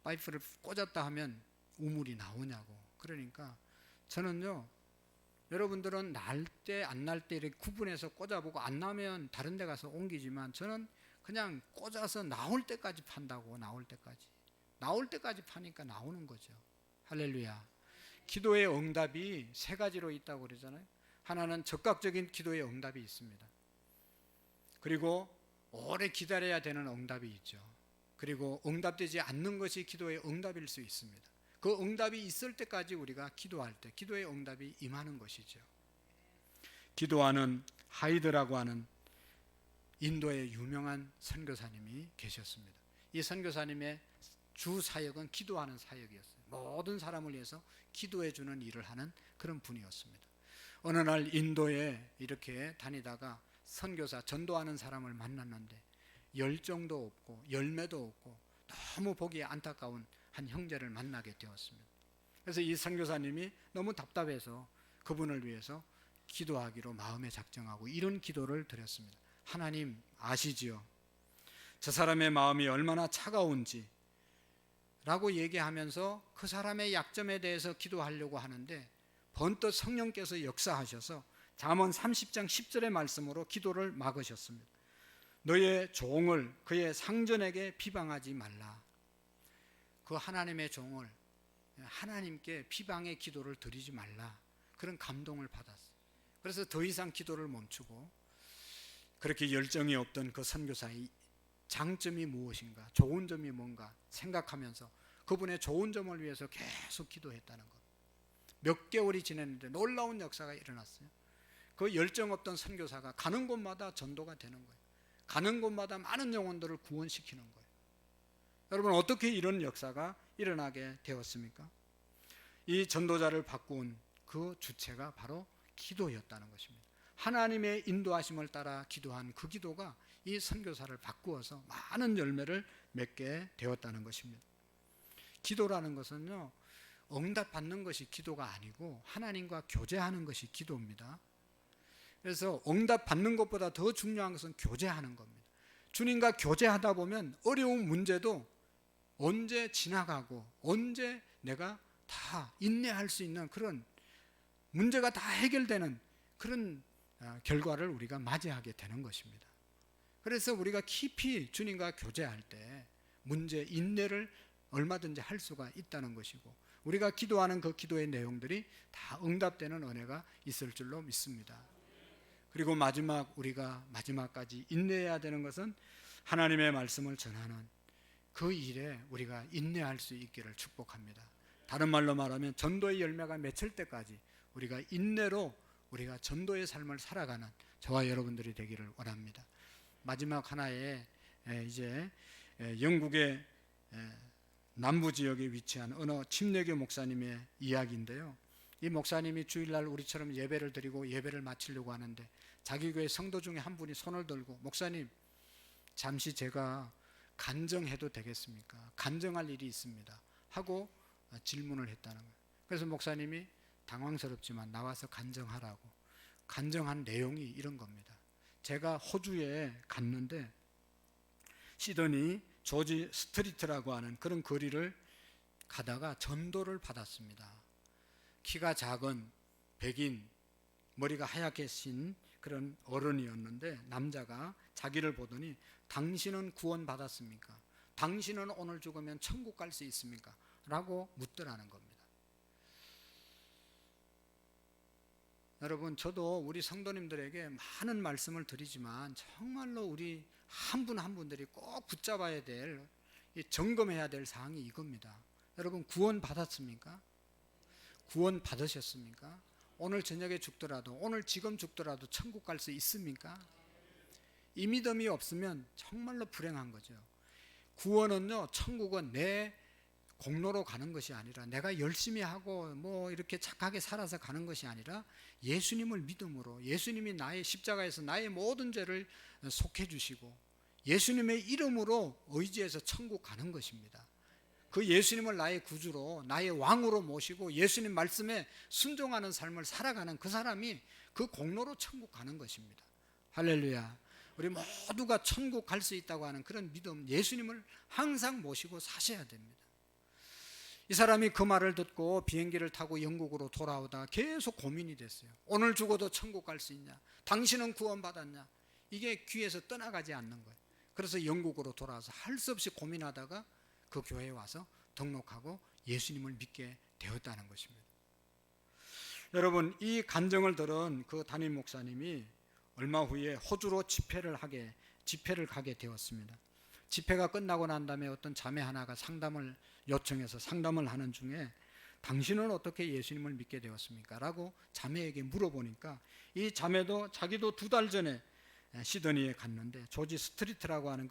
파이프를 꽂았다 하면 우물이 나오냐고. 그러니까 저는요, 여러분들은 날 때 안 날 때 이렇게 구분해서 꽂아보고 안 나면 다른 데 가서 옮기지만 저는 그냥 꽂아서 나올 때까지 판다고. 나올 때까지 파니까 나오는 거죠. 할렐루야. 기도의 응답이 세 가지로 있다고 그러잖아요. 하나는 적극적인 기도의 응답이 있습니다. 그리고 오래 기다려야 되는 응답이 있죠. 그리고 응답되지 않는 것이 기도의 응답일 수 있습니다. 그 응답이 있을 때까지 우리가 기도할 때 기도의 응답이 임하는 것이죠. 기도하는 하이드라고 하는 인도의 유명한 선교사님이 계셨습니다. 이 선교사님의 주 사역은 기도하는 사역이었어요. 모든 사람을 위해서 기도해 주는 일을 하는 그런 분이었습니다. 어느 날 인도에 이렇게 다니다가 선교사, 전도하는 사람을 만났는데 열정도 없고 열매도 없고 너무 보기에 안타까운 한 형제를 만나게 되었습니다. 그래서 이 선교사님이 너무 답답해서 그분을 위해서 기도하기로 마음에 작정하고 이런 기도를 드렸습니다. 하나님 아시지요? 저 사람의 마음이 얼마나 차가운지 라고 얘기하면서 그 사람의 약점에 대해서 기도하려고 하는데 번뜩 성령께서 역사하셔서 잠언 30장 10절의 말씀으로 기도를 막으셨습니다. 너의 종을 그의 상전에게 비방하지 말라. 그 하나님의 종을 하나님께 비방의 기도를 드리지 말라. 그런 감동을 받았어요. 그래서 더 이상 기도를 멈추고 그렇게 열정이 없던 그 선교사의 장점이 무엇인가, 좋은 점이 뭔가 생각하면서 그분의 좋은 점을 위해서 계속 기도했다는 것. 몇 개월이 지났는데 놀라운 역사가 일어났어요. 그 열정 없던 선교사가 가는 곳마다 전도가 되는 거예요. 가는 곳마다 많은 영혼들을 구원시키는 거예요. 여러분, 어떻게 이런 역사가 일어나게 되었습니까? 이 전도자를 바꾼 그 주체가 바로 기도였다는 것입니다. 하나님의 인도하심을 따라 기도한 그 기도가 이 선교사를 바꾸어서 많은 열매를 맺게 되었다는 것입니다. 기도라는 것은요, 응답받는 것이 기도가 아니고 하나님과 교제하는 것이 기도입니다. 그래서 응답받는 것보다 더 중요한 것은 교제하는 겁니다. 주님과 교제하다 보면 어려운 문제도 언제 지나가고 언제 내가 다 인내할 수 있는 그런 문제가 다 해결되는 그런 결과를 우리가 맞이하게 되는 것입니다. 그래서 우리가 깊이 주님과 교제할 때 문제, 인내를 얼마든지 할 수가 있다는 것이고 우리가 기도하는 그 기도의 내용들이 다 응답되는 은혜가 있을 줄로 믿습니다. 그리고 우리가 마지막까지 인내해야 되는 것은 하나님의 말씀을 전하는 그 일에 우리가 인내할 수 있기를 축복합니다. 다른 말로 말하면 전도의 열매가 맺힐 때까지 우리가 인내로 우리가 전도의 삶을 살아가는 저와 여러분들이 되기를 원합니다. 마지막 하나의 이제 영국의 남부 지역에 위치한 어느 침례교 목사님의 이야기인데요. 이 목사님이 주일날 우리처럼 예배를 드리고 예배를 마치려고 하는데 자기 교회 성도 중에 한 분이 손을 들고 목사님, 잠시 제가 간증해도 되겠습니까? 간증할 일이 있습니다 하고 질문을 했다는 거예요. 그래서 목사님이 당황스럽지만 나와서 간증하라고. 간증한 내용이 이런 겁니다. 제가 호주에 갔는데 시드니 조지 스트리트라고 하는 그런 거리를 가다가 전도를 받았습니다. 키가 작은 백인, 머리가 하얗게 신 그런 어른이었는데 남자가 자기를 보더니 당신은 구원받았습니까? 당신은 오늘 죽으면 천국 갈 수 있습니까? 라고 묻더라는 겁니다. 여러분, 저도 우리 성도님들에게 많은 말씀을 드리지만 정말로 우리 한 분 한 분들이 꼭 붙잡아야 될, 점검해야 될 사항이 이겁니다. 여러분, 구원 받았습니까? 구원 받으셨습니까? 오늘 저녁에 죽더라도, 오늘 지금 죽더라도 천국 갈 수 있습니까? 이 믿음이 없으면 정말로 불행한 거죠. 구원은요, 천국은 내 공로로 가는 것이 아니라 내가 열심히 하고 뭐 이렇게 착하게 살아서 가는 것이 아니라 예수님을 믿음으로, 예수님이 나의 십자가에서 나의 모든 죄를 속해 주시고 예수님의 이름으로 의지해서 천국 가는 것입니다. 그 예수님을 나의 구주로, 나의 왕으로 모시고 예수님 말씀에 순종하는 삶을 살아가는 그 사람이 그 공로로 천국 가는 것입니다. 할렐루야. 우리 모두가 천국 갈 수 있다고 하는 그런 믿음, 예수님을 항상 모시고 사셔야 됩니다. 이 사람이 그 말을 듣고 비행기를 타고 영국으로 돌아오다가 계속 고민이 됐어요. 오늘 죽어도 천국 갈 수 있냐? 당신은 구원받았냐? 이게 귀에서 떠나가지 않는 거예요. 그래서 영국으로 돌아와서 할 수 없이 고민하다가 그 교회에 와서 등록하고 예수님을 믿게 되었다는 것입니다. 여러분, 이 간증을 들은 그 담임 목사님이 얼마 후에 호주로 집회를 가게 되었습니다. 집회가 끝나고 난 다음에 어떤 자매 하나가 상담을 요청해서 상담을 하는 중에 당신은 어떻게 예수님을 믿게 되었습니까? 라고 자매에게 물어보니까 이 자매도 자기도 2달 전에 시드니에 갔는데 조지 스트리트라고 하는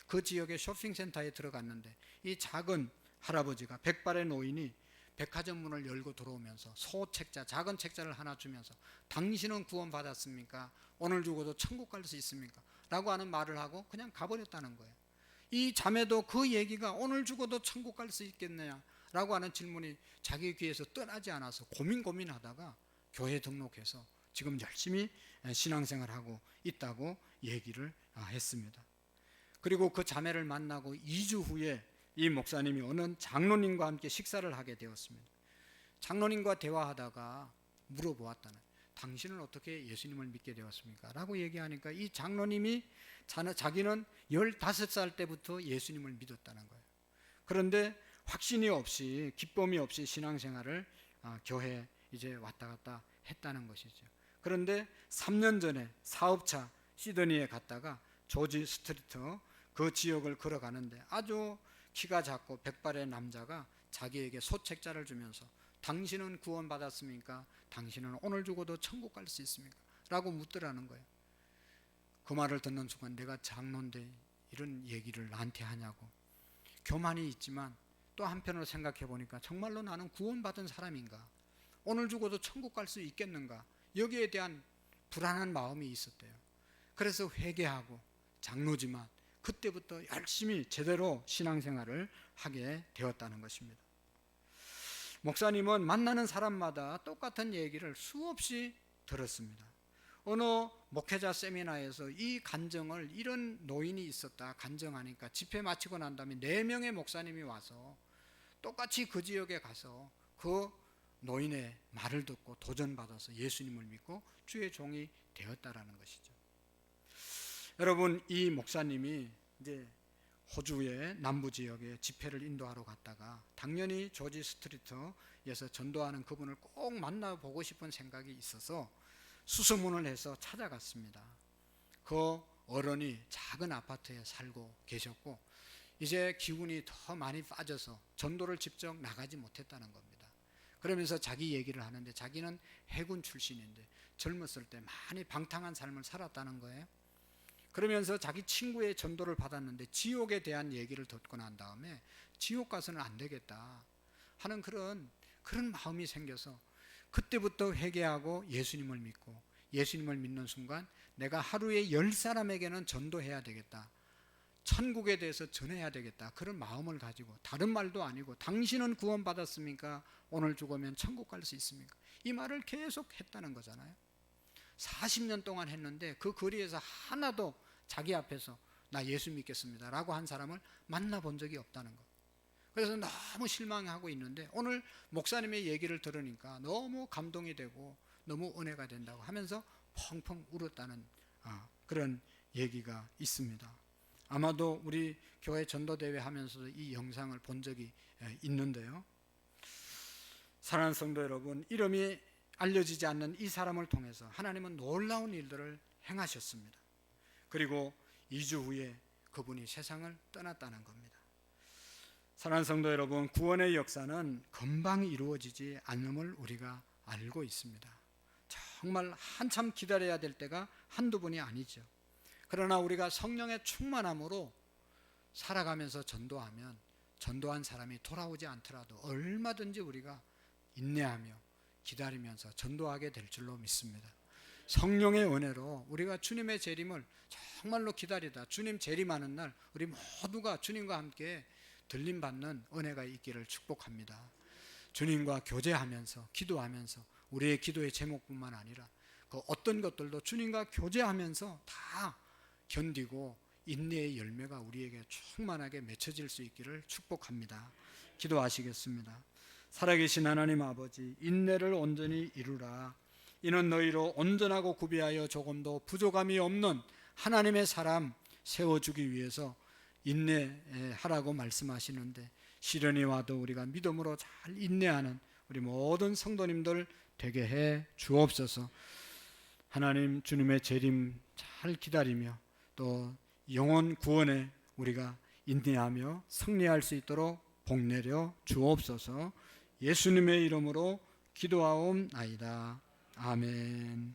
그 지역의 쇼핑센터에 들어갔는데 이 작은 할아버지가 백발의 노인이 백화점 문을 열고 들어오면서 소책자, 작은 책자를 하나 주면서 당신은 구원받았습니까? 오늘 죽어도 천국 갈 수 있습니까? 라고 하는 말을 하고 그냥 가버렸다는 거예요. 이 자매도 그 얘기가 오늘 죽어도 천국 갈 수 있겠느냐 라고 하는 질문이 자기 귀에서 떠나지 않아서 고민하다가 교회 등록해서 지금 열심히 신앙생활하고 있다고 얘기를 했습니다. 그리고 그 자매를 만나고 2주 후에 이 목사님이 어느 장로님과 함께 식사를 하게 되었습니다. 장로님과 대화하다가 물어보았다는, 당신은 어떻게 예수님을 믿게 되었습니까? 라고 얘기하니까 이 장로님이 자기는 15살 때부터 예수님을 믿었다는 거예요. 그런데 확신이 없이, 기쁨이 없이 신앙생활을 교회에 이제 왔다 갔다 했다는 것이죠. 그런데 3년 전에 사업차 시드니에 갔다가 조지 스트리트 그 지역을 걸어가는데 아주 키가 작고 백발의 남자가 자기에게 소책자를 주면서 당신은 구원받았습니까? 당신은 오늘 죽어도 천국 갈 수 있습니까? 라고 묻더라는 거예요. 그 말을 듣는 순간 내가 장로인데 이런 얘기를 나한테 하냐고 교만이 있지만 또 한편으로 생각해 보니까 정말로 나는 구원받은 사람인가? 오늘 죽어도 천국 갈 수 있겠는가? 여기에 대한 불안한 마음이 있었대요. 그래서 회개하고 장로지만 그때부터 열심히 제대로 신앙생활을 하게 되었다는 것입니다. 목사님은 만나는 사람마다 똑같은 얘기를 수없이 들었습니다. 어느 목회자 세미나에서 이 간증을, 이런 노인이 있었다 간증하니까 집회 마치고 난 다음에 4명의 목사님이 와서 똑같이 그 지역에 가서 그 노인의 말을 듣고 도전받아서 예수님을 믿고 주의 종이 되었다라는 것이죠. 여러분, 이 목사님이 이제 호주의 남부 지역에 집회를 인도하러 갔다가 당연히 조지 스트리트에서 전도하는 그분을 꼭 만나보고 싶은 생각이 있어서 수소문을 해서 찾아갔습니다. 그 어른이 작은 아파트에 살고 계셨고 이제 기운이 더 많이 빠져서 전도를 직접 나가지 못했다는 겁니다. 그러면서 자기 얘기를 하는데 자기는 해군 출신인데 젊었을 때 많이 방탕한 삶을 살았다는 거예요. 그러면서 자기 친구의 전도를 받았는데 지옥에 대한 얘기를 듣고 난 다음에 지옥 가서는 안 되겠다 하는 그런 마음이 생겨서 그때부터 회개하고 예수님을 믿고, 예수님을 믿는 순간 내가 하루에 10사람에게는 전도해야 되겠다, 천국에 대해서 전해야 되겠다, 그런 마음을 가지고, 다른 말도 아니고 당신은 구원받았습니까? 오늘 죽으면 천국 갈 수 있습니까? 이 말을 계속 했다는 거잖아요. 40년 동안 했는데 그 거리에서 하나도 자기 앞에서 나 예수 믿겠습니다 라고 한 사람을 만나본 적이 없다는 거. 그래서 너무 실망하고 있는데 오늘 목사님의 얘기를 들으니까 너무 감동이 되고 너무 은혜가 된다고 하면서 펑펑 울었다는 그런 얘기가 있습니다. 아마도 우리 교회 전도대회 하면서도 이 영상을 본 적이 있는데요. 사랑하는 성도 여러분, 이름이 알려지지 않는 이 사람을 통해서 하나님은 놀라운 일들을 행하셨습니다. 그리고 2주 후에 그분이 세상을 떠났다는 겁니다. 사랑하는 성도 여러분, 구원의 역사는 금방 이루어지지 않음을 우리가 알고 있습니다. 정말 한참 기다려야 될 때가 한두 번이 아니죠. 그러나 우리가 성령의 충만함으로 살아가면서 전도하면 전도한 사람이 돌아오지 않더라도 얼마든지 우리가 인내하며 기다리면서 전도하게 될 줄로 믿습니다. 성령의 은혜로 우리가 주님의 재림을 정말로 기다리다 주님 재림하는 날 우리 모두가 주님과 함께 들림받는 은혜가 있기를 축복합니다. 주님과 교제하면서 기도하면서 우리의 기도의 제목뿐만 아니라 그 어떤 것들도 주님과 교제하면서 다 견디고 인내의 열매가 우리에게 충만하게 맺혀질 수 있기를 축복합니다. 기도하시겠습니다. 살아계신 하나님 아버지, 인내를 온전히 이루라. 이는 너희로 온전하고 구비하여 조금도 부족함이 없는 하나님의 사람 세워주기 위해서 인내하라고 말씀하시는데 시련이 와도 우리가 믿음으로 잘 인내하는 우리 모든 성도님들 되게 해 주옵소서. 하나님 주님의 재림 잘 기다리며 또 영혼 구원에 우리가 인내하며 승리할 수 있도록 복 내려 주옵소서. 예수님의 이름으로 기도하옵나이다. 아멘.